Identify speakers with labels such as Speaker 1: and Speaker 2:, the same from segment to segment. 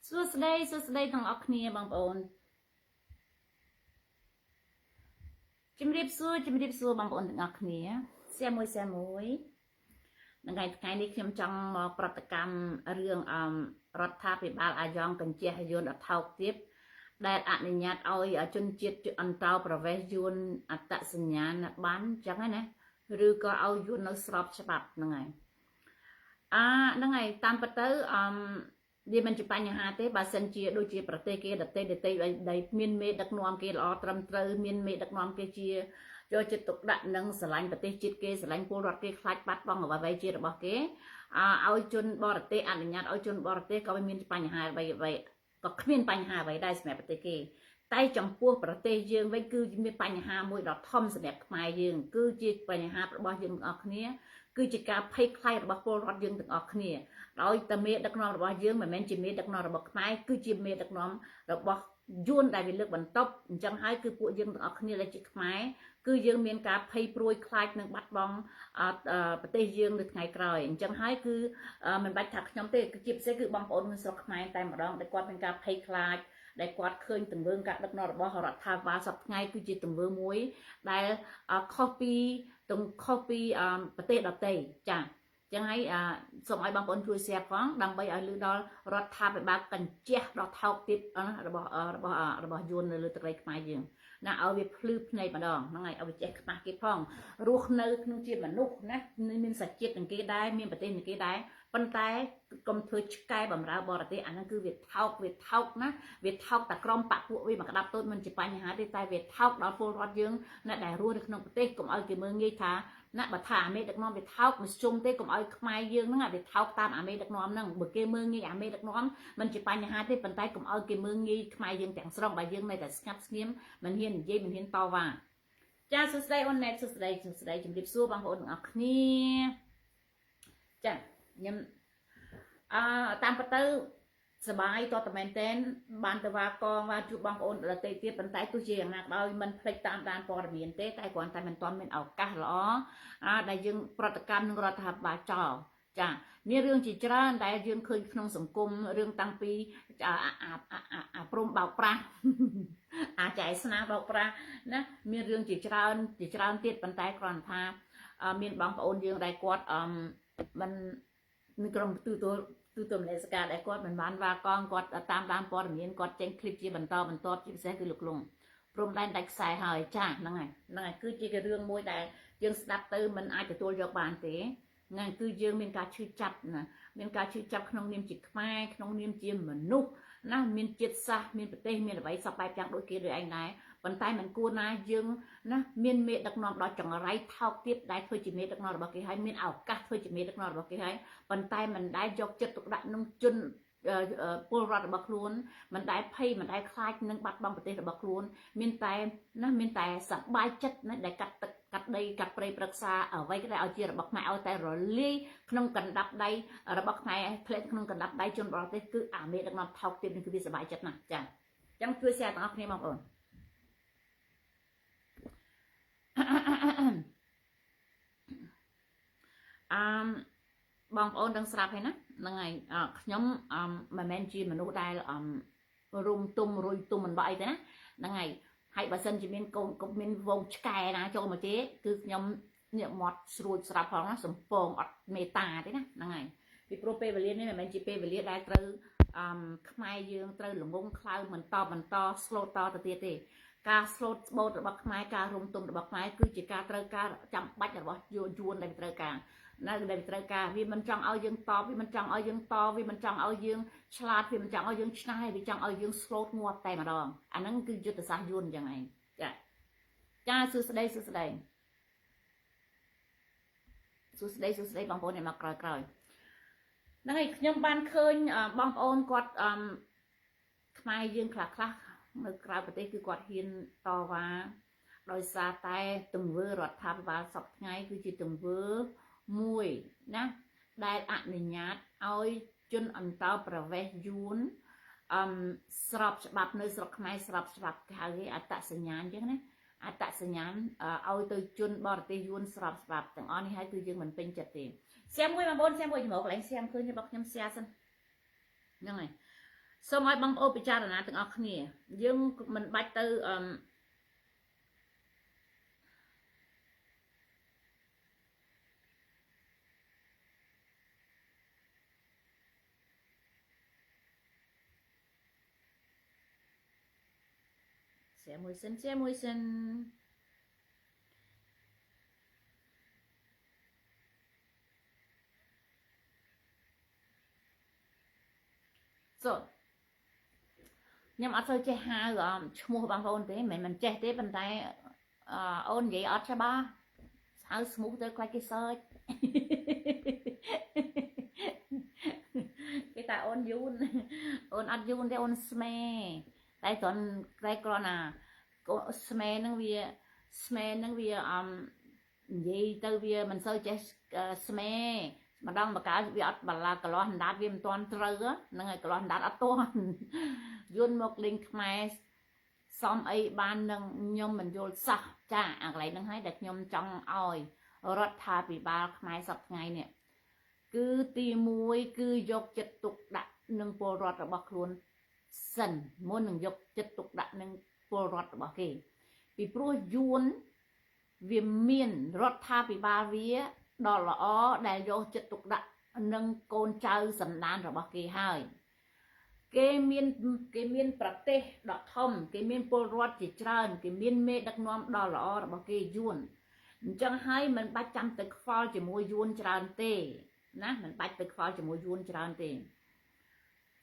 Speaker 1: សួស្តីទាំងអស់គ្នាបងប្អូនជំរាបសួរបងប្អូនទាំងអស់គ្នាសែមួយថ្ងៃនេះខ្ញុំចង់មកប្រតិកម្មរឿងរដ្ឋាភិបាលអាយ៉ងកញ្ជះយន្តអថោកទៀតដែលអនុញ្ញាតឲ្យជនជាតិអន្តោប្រវេសន៍យួនអត្តសញ្ញាណបានអញ្ចឹងណាឬក៏ឲ្យយួននៅស្របច្បាប់ហ្នឹងហើយហ្នឹងហើយតាមពិតទៅវាមិនជាបញ្ហាទេបើសិនជាដូចជាប្រទេសគេដទៃដែលមានមេដឹកនាំគេល្អត្រឹមត្រូវមានមេដឹកនាំគេជាយកចិត្តទុកដាក់នឹងស្រឡាញ់ប្រទេសជាតិគេស្រឡាញ់ពលរដ្ឋគេខ្លាចបាត់បង់អ្វីជារបស់គេឲ្យជនបរទេសអនុញ្ញាតឲ្យជនបរទេសក៏មានបញ្ហាអ្វីក៏គ្មានបញ្ហាអ្វីដែរសម្រាប់ប្រទេសគេតែចំពោះប្រទេសយើងវិញគឺមានបញ្ហាមួយដ៏ធំសម្រាប់ខ្មែរយើងគឺជាបញ្ហារបស់យើងទាំងអស់គ្នាគឺជាការភ័យខ្លាចរបស់ពលរដ្ឋយើងទាំងអស់គ្នាដោយតែមេដឹកនាំរបស់យើងមិនមែនជាមេដឹកនាំរបស់ខ្មែរគឺជាមេដឹកនាំរបស់យួនដែលវាលើកបន្ទប់អញ្ចឹងហើយគឺពួកយើងទាំងអស់គ្នាដែលជាខ្មែរគឺយើងមានការភ័យព្រួយខ្លាចនឹងបាត់បង់ប្រទេសយើងនៅថ្ងៃក្រោយអញ្ចឹងហើយគឺមិនបាច់ថាខ្ញុំទេគឺជាពិសេសគឺបងប្អូននៅស្រុកខ្មែរតែម្ដងដែលគាត់មានការភ័យខ្លាចដែលគាត់ឃើញទង្វើការដឹកនាំរបស់រដ្ឋាភិបាលសពថ្ងៃគឺជាទង្វើមួយដែលខុសពីប្រទេសដទៃចាចឹងហើយសូមឲ្យបងប្អូនជួយ share ផងដើម្បីឲ្យលើដល់រដ្ឋាភិបាលកញ្ជះដល់ថោកទៀតរបស់យួននៅលើទឹកដីខ្មែរយើងណាឲ្យវាភ្លឺភ្នែកម្ដងហ្នឹងហើយឲ្យវាចេះខ្មាស់គេផងរស់នៅក្នុងជាមនុស្សណាមានសាច់ជាតិនឹងគេដែរមានប្រទេសនឹងគេដែរប៉ុន្តែកុំធ្វើឆ្កែបំរើបរទេសអាហ្នឹងគឺវាថោកណាវាថោកតែក្រុមបពពួកវាមកក្តាប់តូចមិនជាបញ្ហាទេតែវាថោកដល់ពលរដ្ឋយើងណាដែលរស់នៅក្នុងប្រទេសកុំឲ្យគេមើលងាយថាណាបើថាអាមេដឹកនាំវាថោកមិនជុំទេកុំឲ្យខ្មែរយើងហ្នឹងវាថោកតាមអាមេដឹកនាំហ្នឹងបើគេមើលងាយអាមេដឹកនាំមិនជាបញ្ហាទេប៉ុន្តែកុំឲ្យគេមើលងាយខ្មែរយើងទាំងស្រុងបើយើងនៅតែស្ងាត់ស្ងៀមមិនហ៊ាននិយាយមិនហ៊ានតវ៉ាចាសួស្តីអូនណែតសួស្តីជំរាបសួរបងប្អូនទាំងអស់គ្នាចាខ្ញុំតាមពិតទៅសបាយតតមែនតែនបានទៅវ៉ាកងវ៉ាជួបបងប្អូនដទៃទៀតប៉ុន្តែទោះជាយ៉ាងណាក៏ដោយមិនភ្លេចតាមដានព័ត៌មានទេតែគ្រាន់តែមិនទាន់មានឱកាសល្អដែលយើងប្រតិកម្មនឹងរដ្ឋាភិបាលចោលចាមានរឿងជាច្រើនដែលយើងឃើញក្នុងសង្គមរឿងតាំងពីព្រមបោកប្រាស់អាចែស្នាបោកប្រាស់ណាមានរឿងជាច្រើនទៀតប៉ុន្តែគ្រាន់ថាមានបងប្អូនយើងដែលគាត់មិននៅក្រុមទូទៅមនសិការដែលគាត់មិនបានវ៉ាកងគាត់តាមដានព័ត៌មានគាត់ចេញคลิปជាបន្តជាពិសេសគឺលោកលងព្រមដែនដាច់ខ្សែហើយចាហ្នឹងហើយគឺជារឿងមួយដែលយើងស្ដាប់ទៅមិនអាចទទួលយកបានទេហ្នឹងគឺយើងមានការឈឺចាប់ណាមានការឈឺចាប់ក្នុងនាមជាខ្មែរក្នុងនាមជាមនុស្សណាមានជាតិសាសន៍មានប្រទេសមានអ្វីសពបែបយ៉ាងដូចគេដូចឯងដែរប៉ុន្តែមិនគួរណាយើងណាមានមេដឹកនាំដល់ចង្រៃថោកទៀតដែលធ្វើជាមេដឹកនាំរបស់គេហើយមានឱកាសធ្វើជាមេដឹកនាំរបស់គេហើយប៉ុន្តែមិនដែលយកចិត្តទុកដាក់នឹងជនពលរដ្ឋរបស់ខ្លួនមិនដែលភ័យមិនដែលខ្លាចនឹងបាត់បង់ប្រទេសរបស់ខ្លួនមានតែសប្បាយចិត្តណាដែលកាត់ទឹកកាត់ដីកាត់ព្រៃព្រឹក្សាអ្វីក៏ដែលឲ្យជារបស់ខ្មែរឲ្យតែរលាយក្នុងកណ្ដាប់ដៃរបស់ខ្មែរធ្លាក់ក្នុងកណ្ដាប់ដៃជនបរទេសគឺអាមេដឹកនាំថោកទៀតនឹងគឺវាសប្បាយចិត្តណាស់ចាអញ្ចឹងជួយ share ទាំងអស់គ្នាបងប្អូនបងប្អូនដឹងស្រាប់ហើយណាហ្នឹងហើយខ្ញុំមិនមែនជាមនុស្សដែលរុំទុំរុយទុំមិនបអីទេណាហ្នឹងហើយហើយបើសិនជាមានកូនមានវងឆ្កែណាចូលមកទេគឺខ្ញុំញាក់មាត់ស្រួចស្រាប់ផងណាសំពងអត់មេតាទេណាហ្នឹងហើយពីព្រោះពេលវេលានេះមិនមែនជាពេលវេលាដែលត្រូវខ្មែរយើងត្រូវល្ងងខ្លៅបន្តស្លូតតទៅទៀតទេការស្លូតស្បូតរបស់ខ្មែរការរុំទុំរបស់ខ្មែរគឺជាការត្រូវការចាំបាច់របស់យួនដែលត្រូវការនៅដែលត្រូវការវាមិនចង់ឲ្យយើងតបវាមិនចង់ឲ្យយើងតវាមិនចង់ឲ្យយើងឆ្លាតវាមិនចង់ឲ្យយើងឆ្នើវាចង់ឲ្យយើងស្លូតងាប់តែម្ដងអាហ្នឹងគឺយុទ្ធសាស្ត្រយួនអញ្ចឹងឯងចាសួស្តីបងប្អូនអ្នកមកក្រោយហ្នឹងហើយខ្ញុំបានឃើញបងប្អូនគាត់ខ្មែរយើងខ្លះនៅក្រៅប្រទេសគឺគាត់ហ៊ានតវ៉ាដោយសារតែទង្វើរដ្ឋាភិបាលសពថ្ងៃគឺជាទង្វើមួយណាដែលអនុញ្ញាតឲ្យជនអន្តោប្រវេសន៍យួនស្របច្បាប់នៅស្រុកខ្មែរស្របច្បាប់គេហៅគេអត្តសញ្ញាណអញ្ចឹងណាអត្តសញ្ញាណឲ្យទៅជនបរទេសយួនស្របច្បាប់ទាំងអស់នេះហើយគឺយើងមិនពេញចិត្តទេសៀមមួយបងប្អូនសៀមមួយជំរកកន្លែងសៀមឃើញរបស់ខ្ញុំសៀសិនហ្នឹងហើយ សូមឲ្យបងប្អូនពិចារណាទាំងអស់គ្នាយើងមិនបាច់ទៅshare មួយសិន share មួយសិនសូមខ្ញុំអត់សូវចេះហៅឈ្មោះបងប្អូនទេមិនចេះទេប៉ុន្តែអូននិយាយអត់ច្បាស់ហៅឈ្មោះទៅខ្លាចគេ search គេថាអូនយូនអូនអត់យូនទេអូនស្មេតែគ្រាន់ណាស្មេហ្នឹងវានិយាយទៅវាមិនសូវចេះស្មេម្ដងបកាលវាអត់បលាកន្លោះអណ្ដាតវាមិនទាន់ត្រូវហ្នឹងហើយកន្លោះអណ្ដាតអត់ទាន់យួនមកលេងខ្មែរសំអីបាននឹងខ្ញុំមិនយល់សោះចាអាកន្លែងហ្នឹងហើយដែលខ្ញុំចង់ឲ្យរដ្ឋាភិបាលខ្មែរសប្តាហ៍ថ្ងៃនេះគឺទី1គឺយកចិត្តទុកដាក់នឹងពលរដ្ឋរបស់ខ្លួនសិនមុននឹងយកចិត្តទុកដាក់នឹងពលរដ្ឋរបស់គេពីព្រោះយួនវាមានរដ្ឋាភិបាលវាដ៏ល្អដែលយកចិត្តទុកដាក់នឹងកូនចៅសំដានរបស់គេហើយគេមានប្រទេសដ៏ធំគេមានពលរដ្ឋជាច្រើនគេមានមេដឹកនាំដ៏ល្អរបស់គេយួនអញ្ចឹងហើយមិនបាច់ចាំទៅខ្វល់ជាមួយយួនច្រើនទេណាមិនបាច់ទៅខ្វល់ជាមួយយួនច្រើនទេ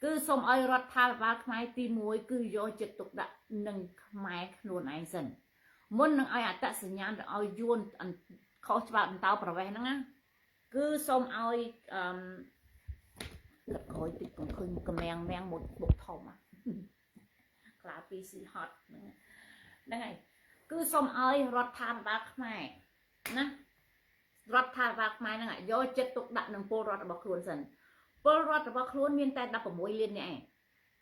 Speaker 1: គឺសូមឲ្យរដ្ឋាភិបាលខ្មែរទី1គឺយកចិត្តទុកដាក់នឹងខ្មែរខ្លួនឯងសិនមុននឹងឲ្យអត្តសញ្ញាណទៅឲ្យយួនខុសច្បាប់បន្តប្រវេសហ្នឹងណាគឺសូមឲ្យទឹកក្រោយតិចកុំឃើញកំមាំងមុតបុកធំខ្លាពីស៊ីហត់ហ្នឹងហើយគឺសូមឲ្យរដ្ឋាភិបាលខ្មែរណារដ្ឋាភិបាលខ្មែរហ្នឹងយកចិត្តទុកដាក់នឹងពលរដ្ឋរបស់ខ្លួនសិនពលរដ្ឋរបស់ខ្លួនមានតែ16លាននាក់ឯង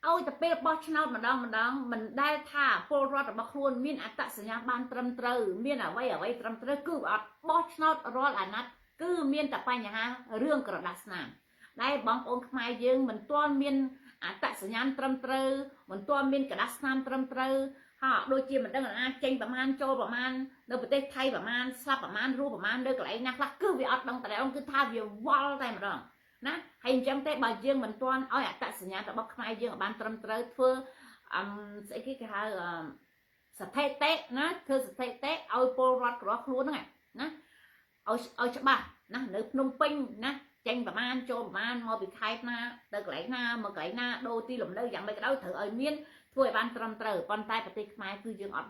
Speaker 1: ឲ្យតែពេលបោះឆ្នោតម្ដងមិនដែលថាពលរដ្ឋរបស់ខ្លួនមានអត្តសញ្ញាណបានត្រឹមត្រូវមានអ្វីត្រឹមត្រូវគឺអត់បោះឆ្នោតរាល់អាណត្តិគឺមានតែបញ្ហារឿងក្រដាសស្នាមដែលបងប្អូនខ្មែរយើងមិនទាន់មានអត្តសញ្ញាណត្រឹមត្រូវមិនទាន់មានក្រដាសស្នាមត្រឹមត្រូវដូចជាមិនដឹងណាចេញប្រមាណចូលប្រមាណនៅប្រទេសថៃប្រមាណស្លាប់ប្រមាណរស់ប្រមាណនៅកន្លែងណាខ្លះគឺវាអត់ដឹងតែគឺថាវាវល់តែម្ដងណាហើយអញ្ចឹងទេបើយើងមិនទាន់ឲ្យអត្តសញ្ញាណរបស់ខ្មែរយើងឲ្យបានត្រឹមត្រូវធ្វើស្អីគេហៅស្ថិតិណាធ្វើស្ថិតិឲ្យពលរដ្ឋរបស់ខ្លួនហ្នឹងណាឲ្យច្បាស់ណានៅភ្នំពេញណាចេញប្រមាណចូលប្រមាណមកពីខេត្តណាទៅកន្លែងណាមកកន្លែងណាដូរទីលំនៅយ៉ាងម៉េចក៏ដោយត្រូវឲ្យមានធ្វើឲ្យបានត្រឹមត្រូវប៉ុន្តែប្រទេសខ្មែរគឺយើងអត់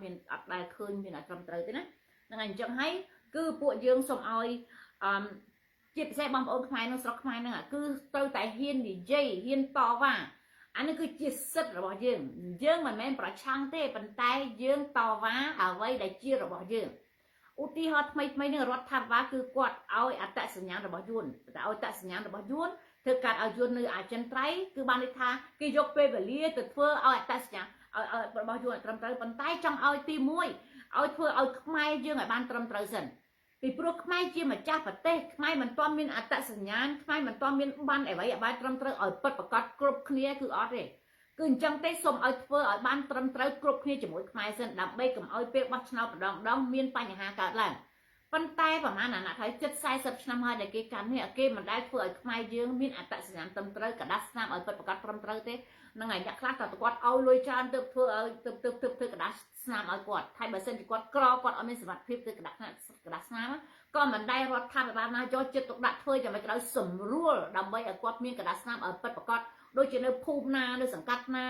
Speaker 1: ដែលឃើញមានឲ្យត្រឹមត្រូវទេណាហ្នឹងហើយអញ្ចឹងហើយគឺពួកយើងសូមឲ្យជាពិសេសបងប្អូនខ្មែរនៅស្រុកខ្មែរហ្នឹងគឺត្រូវតែហ៊ាននិយាយហ៊ានតវ៉ាអានេះគឺជាសិទ្ធិរបស់យើងមិនមែនប្រឆាំងទេប៉ុន្តែយើងតវ៉ាអ្វីដែលជារបស់យើងឧទាហរណ៍ថ្មីនេះរដ្ឋាភិបាលគឺគាត់ឲ្យអត្តសញ្ញាណរបស់យួនតែឲ្យអត្តសញ្ញាណរបស់យួនធ្វើការឲ្យយួននៅអចិន្ត្រៃយ៍គឺបានន័យថាគេយកពេលវេលាទៅធ្វើឲ្យអត្តសញ្ញាណឲ្យរបស់យួនត្រឹមត្រូវប៉ុន្តែចង់ឲ្យទី1ឲ្យធ្វើឲ្យខ្មែរយើងឲ្យបានត្រឹមត្រូវសិនពីព្រោះខ្មែរជាម្ចាស់ប្រទេសខ្មែរមិនទាន់មានអត្តសញ្ញាណខ្មែរមិនទាន់មានបានអ្វីឲ្យបានត្រឹមត្រូវឲ្យពិតប្រាកដគ្រប់គ្នាគឺអត់ទេគឺអញ្ចឹងទេសូមឲ្យធ្វើឲ្យបានត្រឹមត្រូវគ្រប់គ្នាជាមួយខ្មែរសិនដើម្បីកុំឲ្យពេលបោះឆ្នោតម្ដងមានបញ្ហាកើតឡើងប៉ុន្តែប្រហែលអាណត្តិហើយជិត40ឆ្នាំហើយដែលគេកាន់នេះគេមិនដែលធ្វើឲ្យខ្មែរយើងមានអត្តសញ្ញាណត្រឹមត្រូវកដាស់ស្នាមឲ្យពិតប្រាកដត្រឹមត្រូវទេនឹងឯអ្នកខ្លះតើគាត់ឲ្យលុយច្រើនទៅធ្វើឲ្យទៅកដាស់ស្នាមឲ្យគាត់ហើយបើសិនជាគាត់ក្រគាត់អត់មានសមត្ថភាពទៅកដាស់ស្នាមក៏មិនដែលរដ្ឋាភិបាលណាយកចិត្តទុកដាក់ធ្វើយ៉ាងម៉េចក៏ដោយសម្រួលដើម្បីឲ្យគាត់មានកដាស់ស្នាមឲ្យពិតប្រាកដដូចជានៅភូមិណានៅសង្កាត់ណា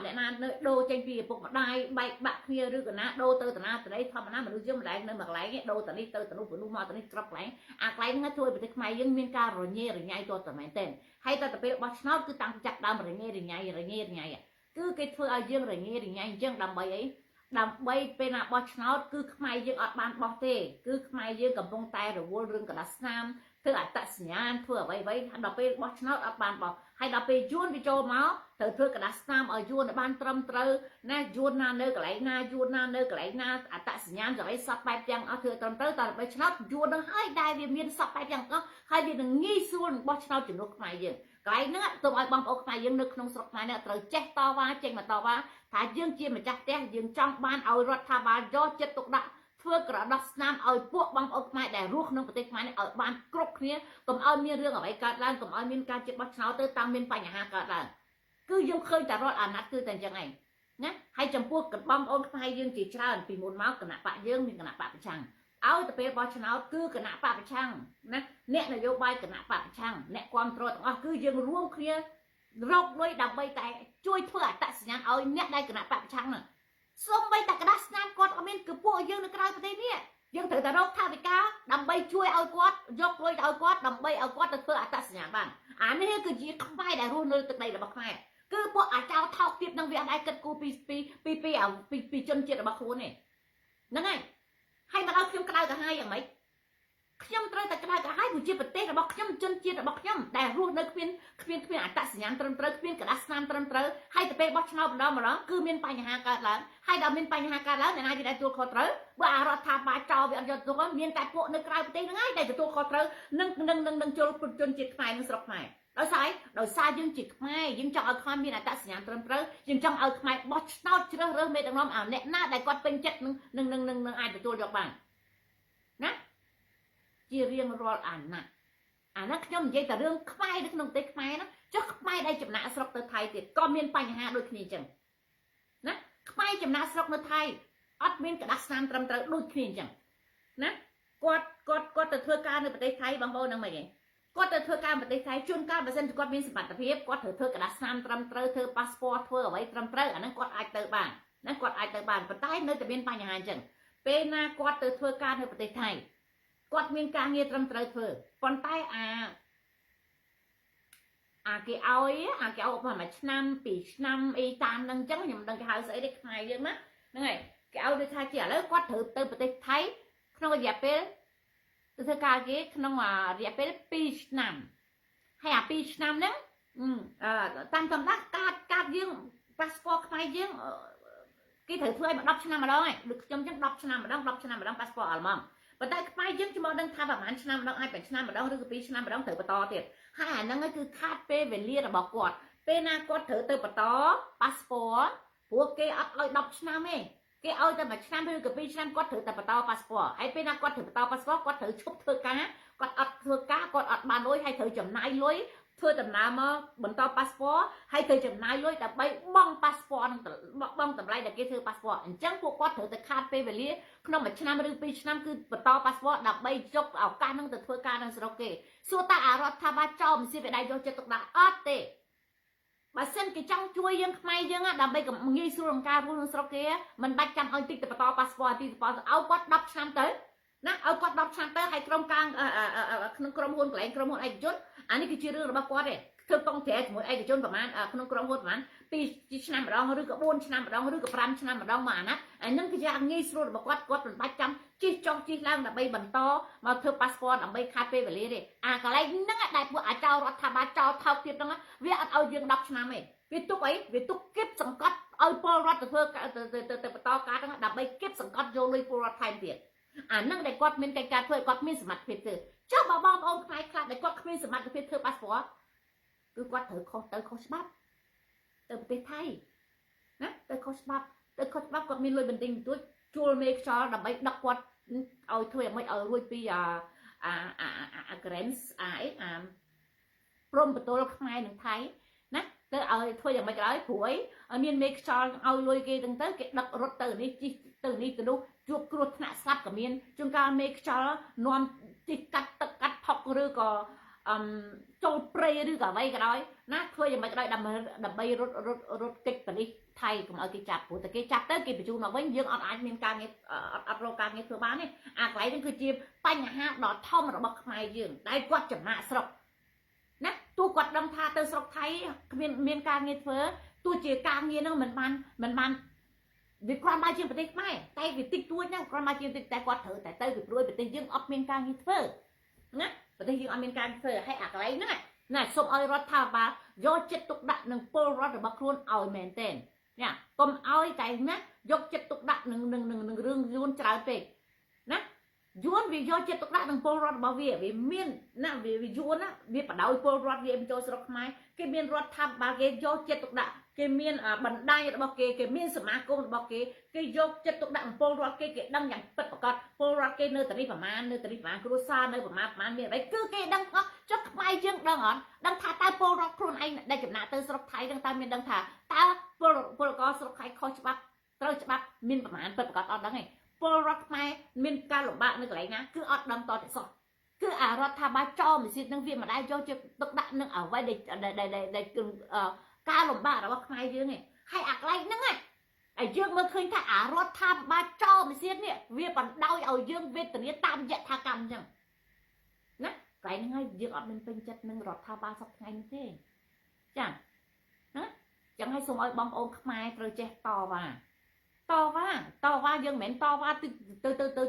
Speaker 1: អ្នកណានៅដូរចេញពីឪពុកម្ដាយបែកបាក់គ្នាឬក៏ណាដូរទៅតាណាទៅនេះធម្មតាមនុស្សយើងមិនដែលនៅមួយកន្លែងទេដូរទៅនេះទៅទៅនោះទៅនោះមកទៅនេះគ្រប់កន្លែងអាកន្លែងហ្នឹងជួយប្រទេសខ្មែរយើងមានការរញ៉េរញ៉ៃទាល់តែមែនទែនហើយតែពេលបោះឆ្នោតគឺតាំងពីចាប់ដើមរញ៉េរញ៉ៃគឺគេធ្វើឲ្យយើងរញ៉េរញ៉ៃអញ្ចឹងដើម្បីអីដើម្បីពេលណាបោះឆ្នោតគឺខ្មែរយើងអត់បានបោះទេគឺខ្មែរយើងកំពុងតែរវល់រឿងកដាស់ស្នាមធ្វើអត្តសញ្ញាណធ្វើអ្វីដល់ពេលបោះឆ្នោតអត់បានបោះហើយដល់ពេលយួនវាចូលមកត្រូវធ្វើកដាស់ស្នាមឲ្យយួនបានត្រឹមត្រូវណាយួនណានៅកន្លែងណាយួនណានៅកន្លែងណាអត្តសញ្ញាណសេរីសពបែបទាំងអស់ធ្វើត្រឹមត្រូវតែដល់ឆ្នោតយួននឹងហើយដែលវាមានសពបែបទាំងអស់ហើយវានឹងងាយស្រួលបោះឆ្នោតជំនួសខ្មែរយើង កន្លែងហ្នឹងទៅឲ្យបងប្អូនខ្មែរយើងនៅក្នុងស្រុកខ្មែរនេះត្រូវចេះតវ៉ាចេញមកតវ៉ាថាយើងជាម្ចាស់ផ្ទះយើងចង់បានឲ្យរដ្ឋាភិបាលយកចិត្តទុកដាក់ធ្វើក្រដោះស្នាមឲ្យពួកបងប្អូនខ្មែរដែលរស់ក្នុងប្រទេសខ្មែរនេះឲ្យបានគ្រប់គ្នាកុំឲ្យមានរឿងអ្វីកើតឡើងកុំឲ្យមានការជិះបោះឆ្នោតទៅតាមមានបញ្ហាកើតឡើងគឺយើងឃើញតែរដ្ឋអាណត្តិគឺតែអញ្ចឹងឯងណាហើយចំពោះបងប្អូនខ្មែរយើងជាច្រើនពីមុនមកគណៈបកយើងមានគណៈបកប្រឆាំងឲ្យទៅពេលបោះឆ្នោតគឺគណៈបកប្រឆាំងណាអ្នកនយោបាយគណៈបកប្រឆាំងអ្នកគ្រប់គ្រងទាំងអស់គឺយើងរួមគ្នារកលុយដើម្បីតែជួយធ្វើអត្តសញ្ញាណឲ្យអ្នកដែលគណៈបកប្រឆាំងហ្នឹងសូម្បីតែក្តារស្នាមគាត់អត់មានគឺពួកយើងនៅក្រៅប្រទេសនេះយើងត្រូវតែរកថវិកាដើម្បីជួយឲ្យគាត់យកលុយទៅឲ្យគាត់ដើម្បីឲ្យគាត់ទៅធ្វើអត្តសញ្ញាណបានអានេះគឺជាខ្មែរដែលរស់នៅទឹកដីរបស់ខ្មែរគឺពួកអាចោថោកទៀតនឹងវាអត់អាចគិតគូរពីជនជាតិរបស់ខ្លួនទេហ្នឹងហើយហើយមកដល់ខ្ញុំក្តៅក្រហាយយ៉ាងម៉េចខ្ញុំត្រូវតែក្តៅក្រហាយព្រោះជាប្រទេសរបស់ខ្ញុំជនជាតិរបស់ខ្ញុំដែលរស់នៅគ្មានអត្តសញ្ញាណត្រឹមត្រូវគ្មានក្រដាសស្នាមត្រឹមត្រូវហើយទៅពេលបោះឆ្នោតម្ដងគឺមានបញ្ហាកើតឡើងហើយដល់មានបញ្ហាកើតឡើងអ្នកណាជាដែលទទួលខុសត្រូវបើអារដ្ឋាភិបាលចោលវាអត់យកទទួលមានតែពួកនៅក្រៅប្រទេសហ្នឹងហើយដែលទទួលខុសត្រូវនឹងចូលជនជាតិខ្មែរនិងស្រុកខ្មែរដោយសារយើងជាខ្មែរយើងចង់ឲ្យខ្មែរមានអត្តសញ្ញាណត្រឹមត្រូវយើងចង់ឲ្យដឹរបោះឆ្នោតជ្រើសរើសមេដឹកនាំឲ្យអ្នកណាដែលគាត់ពេញចិត្តនឹងអាចទទួលយកបានណាជារៀងរាល់អាណត្តិខ្ញុំនិយាយតែរឿងខ្មែរនៅក្នុងប្រទេសខ្មែរណាចុះខ្មែរដែលចំណាក់ស្រុកទៅថៃទៀតក៏មានបញ្ហាដូចគ្នាអញ្ចឹងណាខ្មែរចំណាក់ស្រុកនៅថៃអត់មានក្តារស្នាមត្រឹមត្រូវដូចគ្នាអញ្ចឹងណាគាត់ទៅធ្វើការនៅប្រទេសថៃបងប្អូននឹងមិនហ៎គាត់ទៅធ្វើការប្រទេសថៃជួនកាលបើសិនជាគាត់មានសមត្ថភាពគាត់ត្រូវធ្វើក្តារស្នាមត្រឹមត្រូវធ្វើប៉ាសពតធ្វើអ្វីត្រឹមត្រូវអាហ្នឹងគាត់អាចទៅបានណាគាត់អាចទៅបានប៉ុន្តែនៅតែមានបញ្ហាអញ្ចឹងពេលណាគាត់ទៅធ្វើការនៅប្រទេសថៃគាត់មានការងារត្រឹមត្រូវធ្វើប៉ុន្តែគេឲ្យប្រហែលមួយឆ្នាំពីរឆ្នាំអីតាមហ្នឹងអញ្ចឹងខ្ញុំមិនដឹងគេហៅស្អីទេខ្មែរយើងណាហ្នឹងហើយគេឲ្យដូចថាជាឥឡូវគាត់ត្រូវទៅប្រទេសថៃក្នុងរយៈពេលទៅធ្វើការគេក្នុងរយៈពេល2ឆ្នាំហើយអា2ឆ្នាំហ្នឹងតាមកំណត់កាតយើងប៉ាសពតខ្មែរយើងគេត្រូវធ្វើឲ្យ10ឆ្នាំម្ដងហើយដូចខ្ញុំអញ្ចឹង10ឆ្នាំម្ដងប៉ាសពតអាល្លឺម៉ង់ប៉ុន្តែខ្មែរយើងខ្ញុំមិនដឹងថាប្រហែលឆ្នាំម្ដងអាច5ឆ្នាំម្ដងឬក៏2ឆ្នាំម្ដងត្រូវបន្តទៀតហើយអាហ្នឹងគឺខាតពេលវេលារបស់គាត់ពេលណាគាត់ត្រូវទៅបន្តប៉ាសពតព្រោះគេអត់ឲ្យ10ឆ្នាំទេគេឲ្យតែ1ឆ្នាំឬក៏2ឆ្នាំគាត់ត្រូវតែបន្តប៉ាសពតហើយពេលណាគាត់ត្រូវបន្តប៉ាសពតគាត់ត្រូវឈប់ធ្វើការគាត់អត់ធ្វើការគាត់អត់បានលុយហើយត្រូវចំណាយលុយធ្វើដំណើរមកបន្តប៉ាសពតហើយត្រូវចំណាយលុយដើម្បីបង់ប៉ាសពតនឹងបង់តម្លៃដែលគេធ្វើប៉ាសពតអញ្ចឹងពួកគាត់ត្រូវតែខាតពេលវេលាក្នុង1ឆ្នាំឬ2ឆ្នាំគឺបន្តប៉ាសពតដើម្បីយកឱកាសនឹងទៅធ្វើការនៅស្រុកគេសួរតើអារដ្ឋាភិបាលចោលមិនស៊ីវិដ័យយកចិត្តទុកដាក់អត់ទេបើសិនគេចង់ជួយយើងខ្មែរយើងដើម្បីងាយស្រួលក្នុងការរស់នៅស្រុកគេមិនបាច់ចាំឲ្យតិចទៅបន្តប៉ាសពតទីប៉ាសឲ្យគាត់10ឆ្នាំទៅណាឲ្យគាត់10ឆ្នាំទៅហើយក្រុមការក្នុងក្រុមហ៊ុនកន្លែងក្រុមហ៊ុនឯកជនអានេះគឺជារឿងរបស់គាត់ទេធ្វើកងត្រែជាមួយឯកជនប្រហែលក្នុងក្រុមហ៊ុនប្រហែល2ឆ្នាំម្ដងឬក៏4ឆ្នាំម្ដងឬក៏5ឆ្នាំម្ដងមកអាណាអានឹងគឺជាងាយស្រួលរបស់គាត់មិនបាច់ចាំជិះចុះជិះឡើងដើម្បីបន្តមកធ្វើប៉ាសពតដើម្បីខាតពេលវេលាទេអាកន្លែងហ្នឹងដែលពួកអាចោរដ្ឋាភិបាលចោលថោកទៀតហ្នឹងវាអត់ឲ្យយើង10ឆ្នាំទេវាទុកអីវាទុកគិតសង្កត់ឲ្យពលរដ្ឋទៅធ្វើទៅបន្តការហ្នឹងដើម្បីគិតសង្កត់យកលុយពលរដ្ឋថែមទៀតអានឹងដែលគាត់មានកិច្ចការធ្វើគាត់មានសមត្ថភាពធ្វើចុះបងប្អូនខ្មែរខ្លះដែលគាត់គ្មានសមត្ថភាពធ្វើប៉ាសពតគឺគាត់ត្រូវខុសច្បាប់ទៅប្រទេសថៃណាទៅខុសច្បាប់គាត់មានលុយបន្តិចបន្តួចជួលមេខ្យល់ដើម្បីដឹកគាត់ឲ្យធ្វើឲ្យមិនឲ្យរួចពីgrants ព្រំបន្ទល់ខ្មែរនិងថៃណាទៅឲ្យធ្វើយ៉ាងម៉េចក៏ដោយព្រួយឲ្យមានមេខ្យល់ឲ្យលុយគេទាំងទៅគេដឹករត់ទៅនេះជិះទៅនេះទៅនោះជួបគ្រោះថ្នាក់ស្លាប់ក៏មានជួនកាលមេខ្យល់នាំជិះកាត់ទឹកកាត់ផុកឬក៏ចូលព្រៃឬក៏អ្វីក៏ដោយណាធ្វើយ៉ាងម៉េចក៏ដោយដើម្បីរត់កិច្ចប៉ូលីសថៃកុំឲ្យគេចាប់ព្រោះតែគេចាប់ទៅគេបញ្ជូនមកវិញយើងអត់អាចមានការងារអត់រកការងារធ្វើបានទេអាកន្លែងនេះគឺជាបញ្ហាដ៏ធំរបស់ខ្មែរយើងដែលគាត់ចំណាក់ស្រុកណាទោះគាត់ដឹងថាទៅស្រុកថៃគ្មានការងារធ្វើទោះជាការងារហ្នឹងមិនបានវាគ្រាន់តែជាប្រទេសខ្មែរតែវាតិចតួចហ្នឹងគ្រាន់តែជាតិចតែគាត់ត្រូវតែទៅពីព្រួយប្រទេសយើងអត់មានការងារធ្វើណាប្រទេសយើងអត់មានការធ្វើហើយអាកន្លែងហ្នឹងណាសូមឲ្យរដ្ឋាភិបាលយកចិត្តទុកដាក់នឹងពលរដ្ឋរបស់ខ្លួនឲ្យមែនទែនណាកុំឲ្យតែណាយកចិត្តទុកដាក់នឹងរឿងយួនច្រើនពេកណា យួនវាយកចិត្តទុកដាក់នឹងពលរដ្ឋរបស់វាមានណាវាយួនណាវាបដ ாய் ពលរដ្ឋវាចូលស្រុកខ្មែរគេមានរដ្ឋាភិបាលគេយកចិត្តទុកដាក់គេមានបណ្ដាញរបស់គេមានសមាគមរបស់គេយកចិត្តទុកដាក់ពលរដ្ឋគេដឹងយ៉ាងពិតប្រាកដពលរដ្ឋគេនៅតានេះប្រមាណគ្រួសារនៅប្រមាណមានអីគឺគេដឹងអស់ចុះខ្មែរយើងដឹងអត់ដឹងថាតើពលរដ្ឋខ្លួនឯងដែលចំណាក់ទៅស្រុកថៃដឹងតើមានដឹងថាតើពលករស្រុកថៃខុសច្បាប់ត្រូវច្បាប់មានប្រមាណពិតប្រាកដអត់ដឹងទេពលរដ្ឋខ្មែរមានការលំបាកនៅកន្លែងណាគឺអត់ដឹងតតែសោះគឺអារដ្ឋាភិបាលចោលមិនស៊ីនឹងវាមិនដែលយកចិត្តទុកដាក់នឹងអ្វីដែលការលំបាករបស់ខ្មែរយើងឯងហើយអាកន្លែងហ្នឹងឯងហើយយើងមើលឃើញថាអារដ្ឋាភិបាលចោលមិនស៊ីនេះវាបណ្ដោយឲ្យយើងវេទនាតាមយថាកម្មអញ្ចឹងណាកន្លែងហ្នឹងហើយយើងអត់មានពេញចិត្តនឹងរដ្ឋាភិបាលសប្តាហ៍ថ្ងៃនេះទេចាណាចឹងហើយសូមឲ្យបងប្អូនខ្មែរត្រូវចេះតវ៉ាយើងមិនមែនតវ៉ាទៅ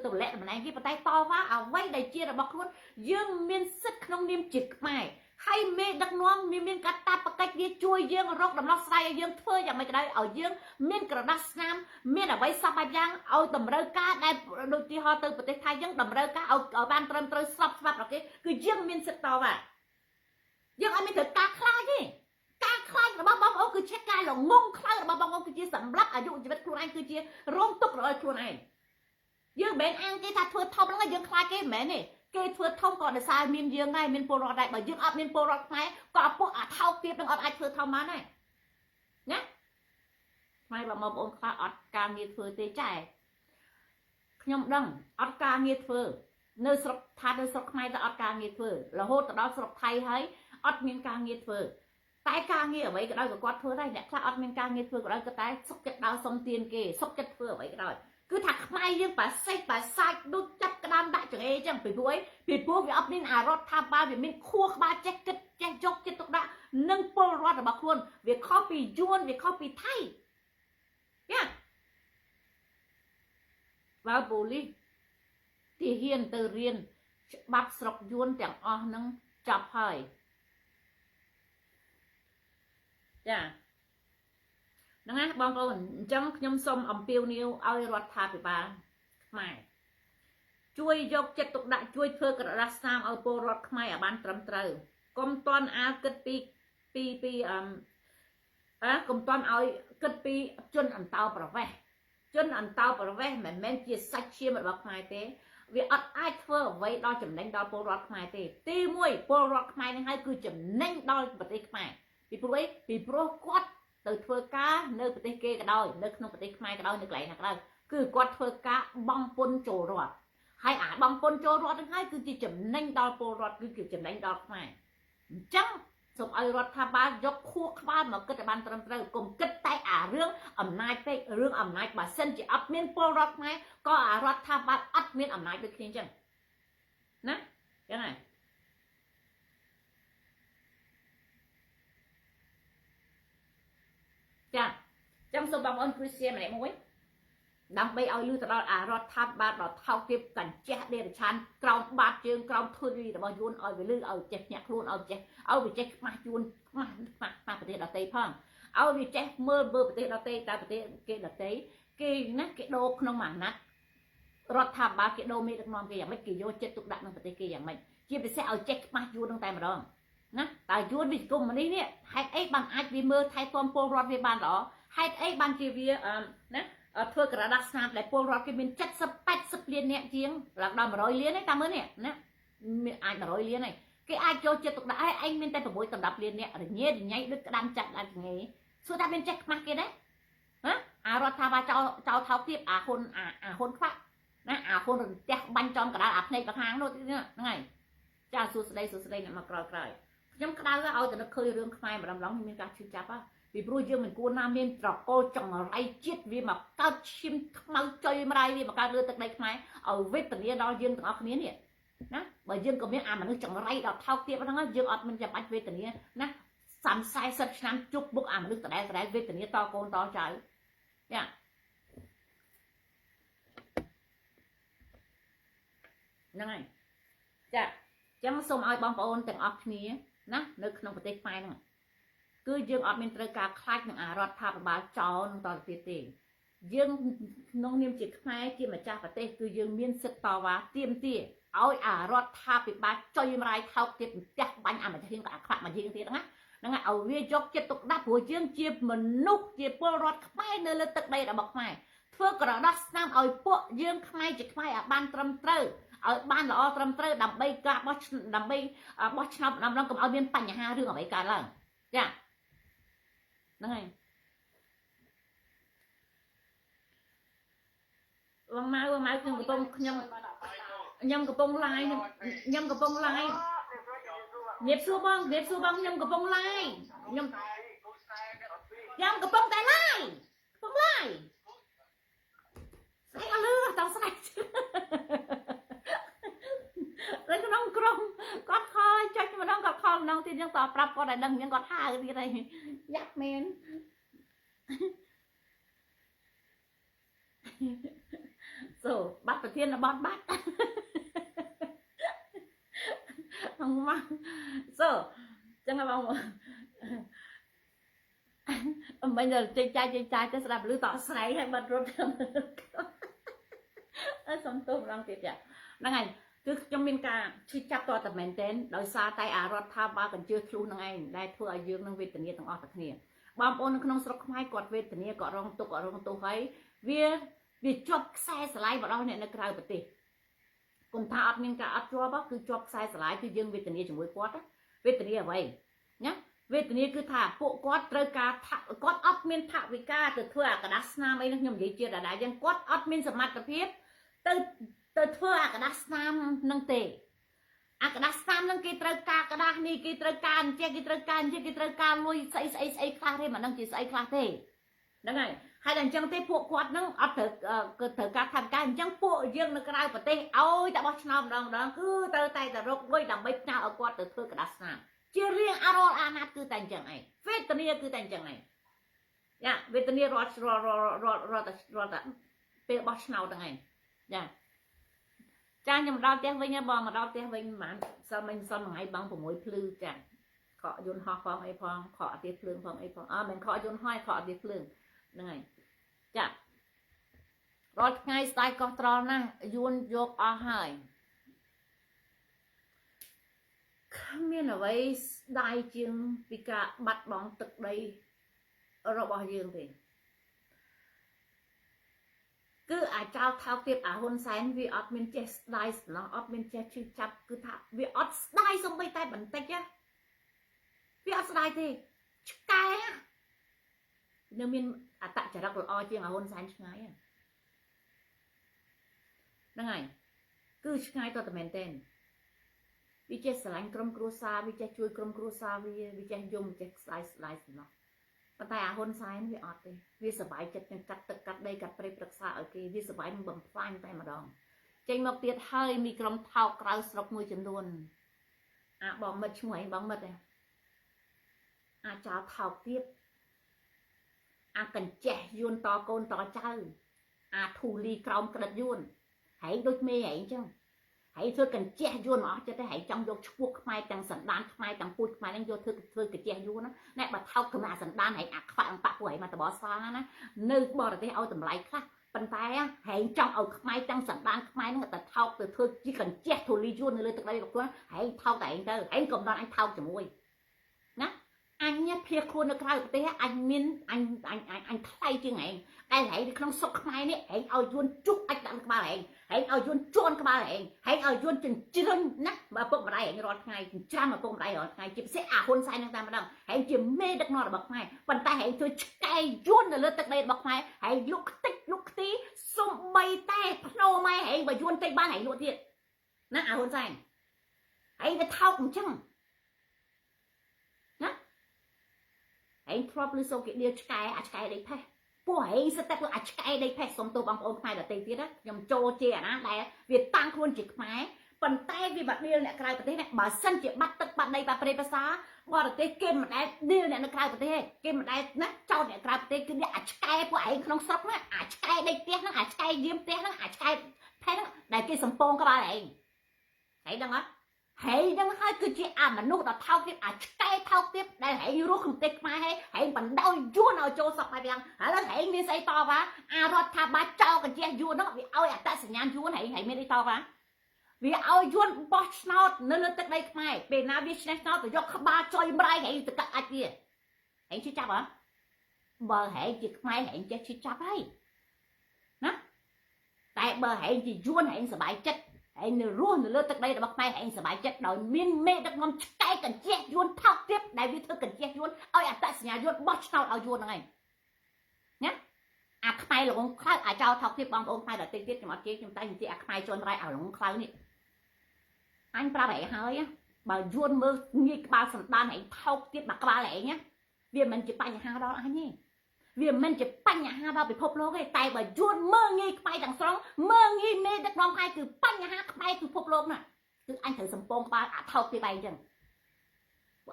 Speaker 1: ទម្លាក់តំណែងគេប៉ុន្តែតវ៉ាអ្វីដែលជារបស់ខ្លួនយើងមានសិទ្ធិក្នុងនាមជាខ្មែរហើយមេដឹកនាំមានកាតព្វកិច្ចវាជួយយើងរកដំណោះស្រាយឲ្យយើងធ្វើយ៉ាងម៉េចក៏ដោយឲ្យយើងមានក្រដាសស្នាមមានអ្វីសពបែបយ៉ាងឲ្យតម្រូវការដែលដូចទីហោទៅប្រទេសថៃយើងតម្រូវការឲ្យបានត្រឹមត្រូវស្របច្បាប់របស់គេគឺយើងមានសិទ្ធិតវ៉ាយើងអត់មានត្រូវការខ្លាចទេការខ្លាចរបស់បងប្អូនគឺជាការល្ងងខ្លៅរបស់បងប្អូនគឺជាសម្រាប់អាយុជីវិតខ្លួនឯងគឺជារងទុក្ខរបស់ខ្លួនឯងយើងមិនអាងគេថាធ្វើធំហ្នឹងយើងខ្លាចគេមិនមែនទេគេធ្វើធំក៏ដោយសារមានយើងដែរមានពលរដ្ឋដែរបើយើងអត់មានពលរដ្ឋខ្មែរក៏ពួកអាថោកទៀតនឹងអត់អាចធ្វើធំបានដែរណាថ្មបងប្អូនខ្លះអត់ការងារធ្វើទេចែខ្ញុំដឹងអត់ការងារធ្វើនៅស្រុកខ្មែរតែអត់ការងារធ្វើរហូតទៅដល់ស្រុកថៃហើយអត់មានការងារធ្វើតែការងារអ្វីក៏ដោយក៏គាត់ធ្វើដែរអ្នកខ្លះអត់មានការងារធ្វើក៏ដោយក៏តែសុខចិត្តដើរសុំទានគេសុខចិត្តធ្វើអ្វីក៏ដោយគឺថាខ្មែរយើងប៉ាសេះប៉ាសាច់ដូចចាប់ក្តាមដាក់ចង្អេចឹងពីព្រោះវាអត់មានអារដ្ឋាភិបាលវាមានខួរក្បាលចេះគិតចេះយកចិត្តទុកដាក់នឹងពលរដ្ឋរបស់ខ្លួនវាខុសពីយួនវាខុសពីថៃយ៉ាបើប៉ូលីសទីហ៊ានទៅរៀនច្បាប់ស្រុកយួនទាំងអស់ហ្នឹងចាប់ហើយចាហ្នឹងណាបងប្អូនអញ្ចឹងខ្ញុំសូមអំពាវនាវឲ្យរដ្ឋាភិបាលខ្មែរជួយយកចិត្តទុកដាក់ជួយធ្វើក្រដាសស្នាមឲ្យពលរដ្ឋខ្មែរឲ្យបានត្រឹមត្រូវកុំតន់អាគិតពីកុំតន់ឲ្យគិតពីជនអន្តោប្រវេសន៍មិនមែនជាសាច់ឈាមរបស់ខ្មែរទេវាអត់អាចធ្វើអ្វីដល់ចំណេញដល់ពលរដ្ឋខ្មែរទេទី1ពលរដ្ឋខ្មែរនឹងហើយគឺចំណេញដល់ប្រទេសខ្មែរពីព្រោះគាត់ទៅធ្វើការនៅប្រទេសគេក៏ដោយនៅក្នុងប្រទេសខ្មែរក៏ដោយនៅកន្លែងណាក៏ដោយគឺគាត់ធ្វើការបង់ពន្ធចូលរដ្ឋហើយអាបង់ពន្ធចូលរដ្ឋនឹងហើយគឺជាចំណេញដល់ពលរដ្ឋគឺចំណេញដល់ខ្មែរអញ្ចឹងសូមឲ្យរដ្ឋាភិបាលយកខួរក្បាលមកគិតឲ្យបានត្រឹមត្រូវកុំគិតតែអារឿងអំណាចពេករឿងអំណាចបើសិនជាអត់មានពលរដ្ឋខ្មែរក៏អារដ្ឋាភិបាលអត់មានអំណាចដូចគ្នាអញ្ចឹងណាចឹងហើយចាចឹងសូមបងប្អូនជួយ share ម្នាក់មួយដើម្បីឲ្យលឺទៅដល់អារដ្ឋាភិបាលដល់ថោកទាបកញ្ចេះដេរឆានក្រោមបាតជើងក្រោមធុយរបស់យួនឲ្យវាលឺឲ្យចេះញាក់ខ្លួនឲ្យវាចេះខ្មាស់យួនខ្មាស់ប្រទេសដទៃផងឲ្យវាចេះមើលប្រទេសដទៃតែប្រទេសគេដទៃគេណាគេដូរក្នុងមួយអាណត្តិរដ្ឋាភិបាលគេដូរមេដឹកនាំគេយ៉ាងម៉េចគេយកចិត្តទុកដាក់នឹងប្រទេសគេយ៉ាងម៉េចជាពិសេសឲ្យចេះខ្មាស់យួននឹងតែម្ដងណាតែយួនវិសង្គមនេះហេតុអីបានអាចវាមើលថែទាំពលរដ្ឋវាបានល្អហេតុអីបានជាវាណាធ្វើក្រដាសស្នាមដែលពលរដ្ឋគេមាន70 80លានអ្នកជាងឡើងដល់100លានហើយតាមមើលនេះណាមានអាច100លានហើយគេអាចចូលចិត្តទុកដាក់ឯងមានតែ6 10លានអ្នករញ៉េរញ៉ៃដូចក្តាមចាក់ឡើងចង្អេសួរថាមានចេះខ្មាស់គេដែរណាអារដ្ឋាភិបាលចោលថោកទៀតអាហ៊ុនខ្វាក់ណាអាហ៊ុនរន្ទះបាញ់ចំកដាលអាភ្នែកបខាងនោះហ្នឹងហើយចាសួស្ដីអ្នកមកក្រោយខ្ញុំក្តៅឲ្យទៅនឹកឃើញរឿងខ្មែរម្ដងមានការឈឺចាប់ពីព្រោះយើងមិនគួរណាមានត្រកូលចង្រៃជាតិវាមកកើតឈាមខ្មៅចុយម្ដាយវាមកកើតលើទឹកដីខ្មែរឲ្យវេទនាដល់យើងទាំងអស់គ្នានេះណាបើយើងក៏មានអាមនុស្សចង្រៃដល់ថោកទាបហ្នឹងយើងអត់មិនចាំបាច់វេទនាណា30-40ឆ្នាំជប់បុកអាមនុស្សដដែលវេទនាតកូនតចៅយ៉ាហ្នឹងហើយចាចឹងសូមឲ្យបងប្អូនទាំងអស់គ្នាណានៅក្នុងប្រទេសខ្មែរហ្នឹងគឺយើងអត់មានត្រូវការខ្លាចនឹងអារដ្ឋាភិបាលចោលនឹងតទៅទៀតទេ យើងក្នុងនាមជាខ្មែរជាម្ចាស់ប្រទេសគឺយើងមានសិទ្ធិតវ៉ាទាមទារឲ្យអារដ្ឋាភិបាលចុយម្រាយថោកទៀតផ្ទះបាញ់អាម្ចាស់រៀងក៏អាខ្វាក់មកយើងទៀតហ្នឹងឲ្យវាយកចិត្តទុកដាក់ព្រោះយើងជាមនុស្សជាពលរដ្ឋខ្មែរនៅលើទឹកដីរបស់ខ្មែរធ្វើក្រដាស់ស្នាមឲ្យពួកយើងខ្មែរជាខ្មែរឲ្យបានត្រឹមត្រូវឲ្យបានល្អត្រឹមត្រូវដើម្បីការបោះដើម្បីបោះឆ្នោតដំណងកុំឲ្យមានបញ្ហារឿងអ្វីកើតឡើងចាហ្នឹងហើយវងម៉ៅខ្ញុំកំពុងខ្ញុំកំពុងឡាយខ្ញុំកំពុងឡាយញាបសួរបងខ្ញុំកំពុងឡាយខ្ញុំកំពុងតែឡាយស្អីក៏លឺតោះស្អីតែក្នុងក្រុមគាត់ខលចុចម្ដងគាត់ខលម្ដងទៀតយើងតប្រាប់គាត់ឲ្យដឹងយើងគាត់ហៅទៀតហើយយ៉ាប់មែនសូបាត់ប្រធានរបស់បាត់អងមកសូចឹងបងអំបញ្ញចេញចាយទៅស្ដាប់ឮតស្រ័យហើយបាត់រត់សំទោសម្ដងទៀតចាហ្នឹងហើយគឺខ្ញុំមានការឈឺចាប់តតែមែនទែនដោយសារតែអារដ្ឋាភិបាលកញ្ជើធ្លុះហ្នឹងឯងដែលធ្វើឲ្យយើងនឹងវេទនាទាំងអស់តែគ្នាបងប្អូននៅក្នុងស្រុកខ្មែរគាត់វេទនាគាត់រងទុក្ខរងទោសហើយវាជាប់ខ្សែស្រឡាយរបស់អ្នកនៅក្រៅប្រទេសគុំថាអត់មានការអត់ជាប់គឺជាប់ខ្សែស្រឡាយគឺយើងវេទនាជាមួយគាត់វេទនាអ្វីណាវេទនាគឺថាពួកគាត់ត្រូវការគាត់អត់មានថវិកាទៅធ្វើអាកដាស់ស្នាមអីនេះខ្ញុំនិយាយជាដដែលយ៉ាងគាត់អត់មានសមត្ថភាពទៅធ្វើអាកដាស់ស្នាមនឹងទេអាកដាស់ស្នាមនឹងគេត្រូវការកដាស់នេះគេត្រូវការអញ្ចេះគេត្រូវការអញ្ចេះគេត្រូវការលុយស្អីខ្លះទេមិនដឹងជាស្អីខ្លះទេហ្នឹងហើយហើយតែអញ្ចឹងទេពួកគាត់នឹងអត់ត្រូវការថវិកាអញ្ចឹងពួកយើងនៅក្រៅប្រទេសឲ្យតែបោះឆ្នោតម្ដងគឺត្រូវតែរកលុយដើម្បីផ្ញើឲ្យគាត់ទៅធ្វើកដាស់ស្នាមជារៀងរាល់អាណត្តិគឺតែអញ្ចឹងឯងវេទនាគឺតែអញ្ចឹងឯងយ៉ាវេទនារាល់តែពេលបោះឆ្នោតហ្នឹងឯងយ៉ាចាខ្ញុំដល់ផ្ទះវិញបងមកដល់ផ្ទះវិញប្រហែលសិនមិញថ្ងៃបង6ភ្លឺចាខកយន្តហោះផងអីផងខកអាទិភ្លើងផងអីផងមិនខកយន្តហោះខកអាទិភ្លើងហ្នឹងហើយចារាល់ថ្ងៃស្ដាយកោះត្រល់ណាស់យួនយកអស់ហើយគ្មានអ្វីស្ដាយជាងពីការបាត់បង់ទឹកដីរបស់យើងទេគឺអាចោលថោកទៀតអាហ៊ុនសែនវាអត់មានចេះស្ដាយស្នងអត់មានចេះឈឺចាប់គឺថាវាអត់ស្ដាយសំបីតែបន្តិចណាវាអត់ស្ដាយទេឆ្កែនៅមានអត្តចរិតល្អជាងអាហ៊ុនសែនឆ្ងាយហ្នឹងហើយគឺឆ្ងាយតតែមែនទេវាចេះស្រឡាញ់ក្រុមគ្រួសារវាចេះជួយក្រុមគ្រួសារវាចេះយំចេះស្ដាយសំណោះប៉ុន្តែអាហ៊ុនសែនវាអត់ទេវាសบายចិត្តនឹងកាត់ទឹកកាត់ដីកាត់ព្រៃប្រឹក្សាឲ្យគេវាសบายនឹងបំផ្លាញតែម្ដងចេញមកទៀតហើយមីក្រុមថោកក្រៅស្រុកមួយចំនួនអាបងមិត្តឈ្មោះអីបងមិត្តអាចោលថោកទៀតអាកញ្ចេះយួនតកូនតចៅអាធូលីក្រោមក្តិតយួនហែងដូចមេហែងចឹងហើយធ្វើកញ្ចេះយួនមកអស់ចិត្តទៅហើយចង់យកឈ្មោះខ្មែរទាំងសណ្ដានខ្មែរទាំងពូជខ្មែរហ្នឹងយកធ្វើកញ្ចេះយួនណាបើថោកកម្អាសណ្ដានហើយអាខ្វាក់បាក់ពួកហើយមកតបស្វាណានៅបរទេសឲ្យតម្លៃខ្លះប៉ុន្តែហែងចង់ឲ្យខ្មែរទាំងសណ្ដានខ្មែរហ្នឹងតែថោកទៅធ្វើជាកញ្ចេះធូលីយួននៅលើទឹកដីរបស់ខ្លួនហែងថោកតែឯងទៅហែងកុំដល់អញថោកជាមួយណាអញភៀសខ្លួននៅក្រៅប្រទេសអញមានអញថ្លៃជាងឯងតែហែងនៅក្នុងស្រុកខ្មែរនេះហែងឲ្យយួនជុកអាចដាក់ក្បាលហែងហែងឲ្យយួនជន់ក្បាលហែងឲ្យយួនចិញ្ជ្រឹងណាបើពុកម្ដាយហែងរាល់ថ្ងៃចិញ្ច្រាំឪពុកម្ដាយរាល់ថ្ងៃជាពិសេសអាហ៊ុនសែននឹងតែម្ដងហែងជាមេដឹកនាំរបស់ខ្មែរប៉ុន្តែហែងធ្វើឆ្កែយួននៅលើទឹកដីរបស់ខ្មែរហែងលុកខ្ទេចលុកខ្ទីសំបីតែភ្នោម៉ែហែងបើយួនតិចបានហែងលក់ទៀតណាអាហ៊ុនសែនហែងវាថោកអញ្ចឹងណាហែងធ្លាប់លើសូគេដៀលឆ្កែអាឆ្កែដេកផេះពួកហែងសិតតែពួកអាឆ្កែដេកផេះសុំទោសបងប្អូនខ្មែរដទៃទៀតណាខ្ញុំចូលជាអាណាដែលវាតាំងខ្លួនជាខ្មែរប៉ុន្តែវាបាត់ដៀលអ្នកក្រៅប្រទេសណាបើសិនជាបាត់ទឹកបាត់ដីបាត់ព្រៃភាសាបរទេសគេមិនដែលដៀលអ្នកនៅក្រៅប្រទេសគេមិនដែលណាចោតអ្នកក្រៅប្រទេសគឺអ្នកអាឆ្កែពួកហែងក្នុងស្រុកណាអាឆ្កែដេកផ្ទះហ្នឹងអាឆ្កែយាមផ្ទះហ្នឹងអាឆ្កែផេះហ្នឹងដែលគេសំពងក្បាលហែងដឹងអត់ hãy đang hai cứ chỉ mà nút đó thao tiếp cái thao tiếp đây hãy rút không tiếc mà hãy bằng đau vua nào cho sọc bài hãy là hãy đi xây to và rót tha ba trao cái che vua nó bị ôi ta sẽ nhàn vua hãy mới đi to và vì ôi vua boss nó lên tới đây mai bên nào biết nó phải do ba chơi bài hãy từ các ai kia hãy chứ chấp hả bờ hãy chỉ mai hãy chứ chấp hay nè tại bờ hãy chỉ vua hãy sẽ bài chết hãy luôn lên tới đây là bắt mai hãy sẽ bài chết đòi miên mê đất ngon cái cần che vua thao tiếp đại viết thư cần che vua ôi ta sẽ nhà vua boss nó vua này nhé mai là ông khai trao thao tiếp bong ông khai là tiền tiết cho mọi chuyện chúng ta chỉ mai cho nó ở ông khai này anh ba bảy hơi á bà vuông mơ như ba sầm đan hãy thao tiếp bà ba lẻ nhé vì mình chỉ bánh hàng đó anh nhỉ vì mình chỉ bánh hàng đó bị phốp lô cái tay bà vuông mơ nghi bay đằng sau mơ nghi mê đất non hai từ bánh hàng bay từ phốp lô nè từ anh thử sầm pong ba thao tiếp bay chừng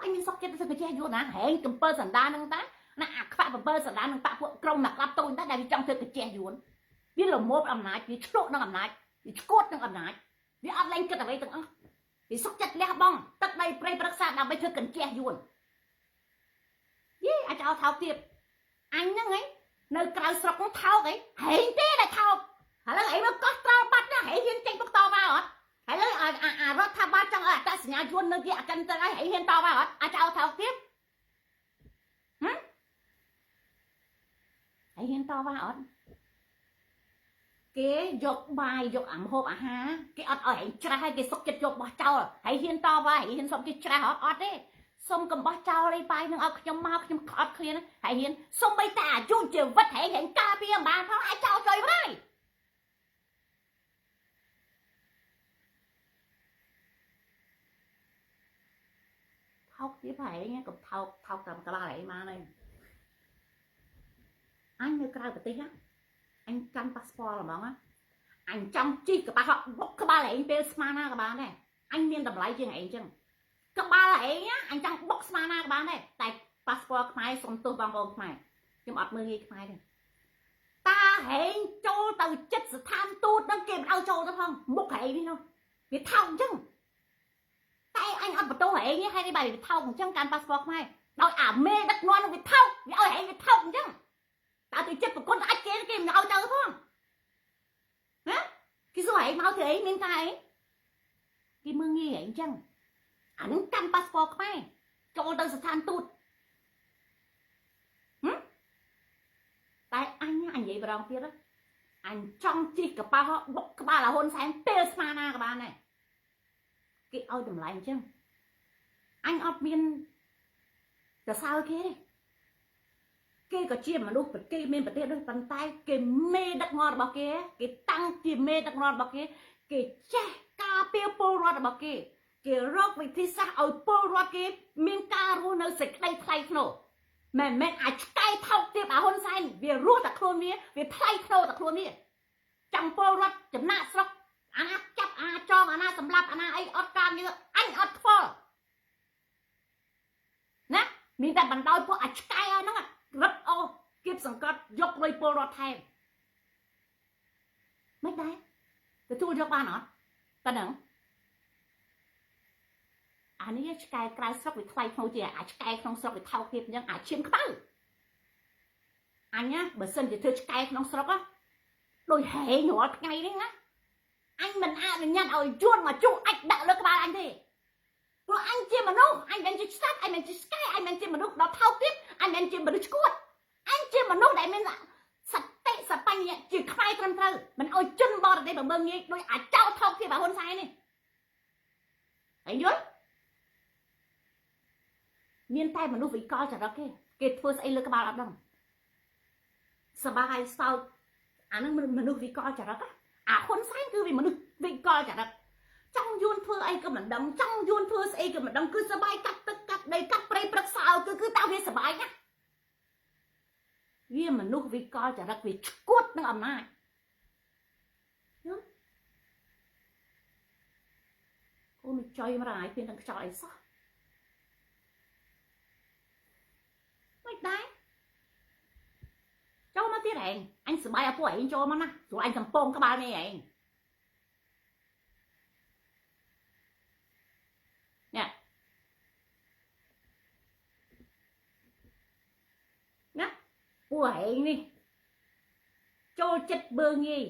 Speaker 1: anh mình sắp chết tôi che vuông nè hẹn cầm pơ sầm đan nâng ta nè các bạn pơ sầm đan nâng ta phụ công nặc lắp tôi ta đang trong tôi cái che vuông biết là một âm nái bị chốt nó âm nái bị cốt nó âm nái bị áp lên cái này từng vì sốc chặt lẽ bong tất đây prey bác sĩ đang bây giờ cần che yuan anh cho thao tiếp anh nhá ấy nơi cào sọc cũng thao cái hiện thế là thao hả là ấy nó có trao bắt nó hãy hiên tranh bắt to vào hả hãy lấy rót tham ba trong ta sẽ nhà yuan nơi kia chân ta hãy hiên to vào hả cho thao tiếp hãy hiên to vào hả cái dục bài dục ẩm hộp ha cái ọt ở hãy tra hay cái sốc chật dục bỏ trao hãy hiên to và hãy hiên xong cái tra họ ọt đấy xong cầm bỏ trao đây bài nâng ọc trong mau trong ọt kia hãy hiên xong bây ta chung chiều vật hãy hẹn ca bia bà nó hãy trao trời với thao tiếp hãy nghe cầm thao cầm cái ba lại mà này anh như cái cái tí á anh căn passport là món á anh trong chi các bạn họ bốc các ba lại bên smana các bạn này anh nên tập lại chưa ngày chừng các ba lại nhá anh trong bốc smana các bạn này tại passport mai xong tôi bằng ông này nhưng mà mười nghi mai này ta hẹn cho từ chất sự tham tu đang kèm ao châu đó không một hệ đi không bị thòng chứ tay anh ăn một tô hệ nhé hay đi bài bị thòng chứ căn passport mai đòi mê đất non nó bị thòng bị ơi hệ bị thòng chứ tao tự chất của con đã chế cái nào chơi không hả cái số ấy máu thì ấy nên ta ấy cái mương nghi ấy chăng ảnh căn passport mai cho tao sẽ than tụt tại anh vậy vào kia đó anh trong chi cả ba họ bốc các ba là hôn sáng pesmana các bạn này cái ôi đừng lại chăng anh ở biên là sao kia đây cái có chia mà lúc cái men bật đôi bàn tay cái mê đặc ngon bao kia cái tăng cái mê đặc ngon bao kia cái che cà phê pô bao kia cái rốt vị thi sa ở pô kia miếng cà rô nơi sạch đây thay nổ mà mẹ cái thao tiếp hôn xanh vì rút đặc luôn mía vì thay nổ đặc luôn mía trong pô chấm nát sốc chấp cho anh sầm lấp anh ấy ót cam như anh ót phô nè mình ta bằng đôi pô cái nó rất ô kiếp sẵn cất dốc lấy bồ rọt thèm mấy đấy cái thu dốc ba nó ta nâng anh ấy cái sốc bị thay không chỉ cái không sốc bị thao kiếp nhưng chiếm khá anh nhá bởi sân thì thưa cái không sốc á đôi hệ nhỏ ngay đấy nhá anh mình mình nhận ở chuôn mà chú anh đạo lực ba anh thì rồi anh chia mà nô anh bên chỉ sát anh bên chỉ sky anh bên chia mà nô đó thao tiếp anh bên chia mà nô chuột anh chia mà nô đại bên là sạch tệ sạch banh nhẹ chỉ khai thân thơ mình ôi chân bò ở đây bằng bơm như đôi trao thao thì bà hôn sai này thấy dưới miền tây mà nô vị coi chả đó cái thua sẽ lực các bạn làm đâu sờ ba hai sau mình nô vị coi chả đó hôn sai cứ vì mà nô vị coi chả đó trong yun thưa ai cơ mà đâm trong yun thưa ai cơ mà đâm cứ sờ bài cắt đây cắt đây bật sao cứ tao về sờ bài nhá vì mà nô vị coi chả đó vì cốt nó ẩm này cô mình chơi mà lại phiền thằng trọi sao mấy đấy cho nó tiết này anh sờ bài ở phố ấy cho mà nè rồi anh cầm pông các bạn này ពួកឯងនេះចូលចិត្តបើងាយ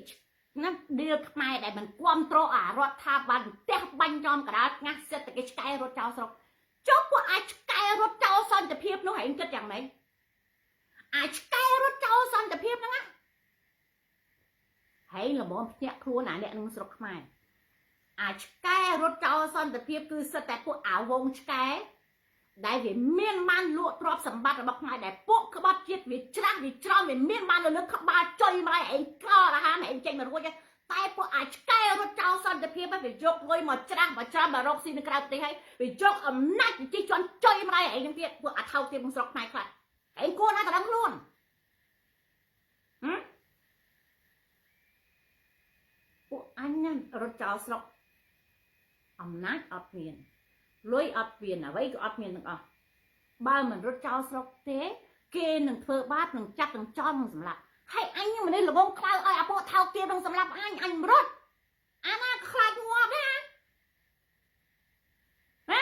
Speaker 1: ណាដៀលខ្មែរដែលមិនគ្រប់គ្រងអារដ្ឋាភិបាលផ្ទះបាញ់ចំកដាលងាស់សេដ្ឋកិច្ចឆ្កែរត់ចោលស្រុកចុះពួកអាចឆ្កែរត់ចោលសន្តិភាពនោះឯងគិតយ៉ាងម៉េចអាចឆ្កែរត់ចោលសន្តិភាពហ្នឹងណាហើយល្មមភ្ញាក់ខ្លួនអាអ្នកនឹងស្រុកខ្មែរអាចឆ្កែរត់ចោលសន្តិភាពគឺសិតតែពួកអាវងឆ្កែដែលវាមានបានលក់ទ្រព្យសម្បត្តិរបស់ខ្មែរដែលពួកក្បត់ជាតិវាច្រាស់វាច្រំវាមានបានលើក្បាលចុយម្ល៉េះឯងក្ររហាមឯងចេញមករួចតែពួកអាចឆ្កែរត់ចោលសន្តិភាពវាយកលុយមកច្រាស់មកច្រាំមករកស៊ីនៅក្រៅប្រទេសហើយវាយកអំណាចជិះជន់ចុយម្ល៉េះឯងនឹងទៀតពួកអាថោកទៀតក្នុងស្រុកខ្មែរខ្លះឯងគួរណាស់កណ្ដឹងខ្លួនពួកអញហ្នឹងរត់ចោលស្រុកអំណាចអត់មានលុយអត់មានអ្វីក៏អត់មានទាំងអស់បើមិនរត់ចោលស្រុកទេគេនឹងធ្វើបាបនឹងចាប់នឹងចោលនឹងសម្លាប់ហើយអញនឹងមនុស្សល្បងខ្លៅឲ្យអាពួកថោកទៀតនឹងសម្លាប់អញមិនរត់អាណាខ្លាចងាប់ទេហ៎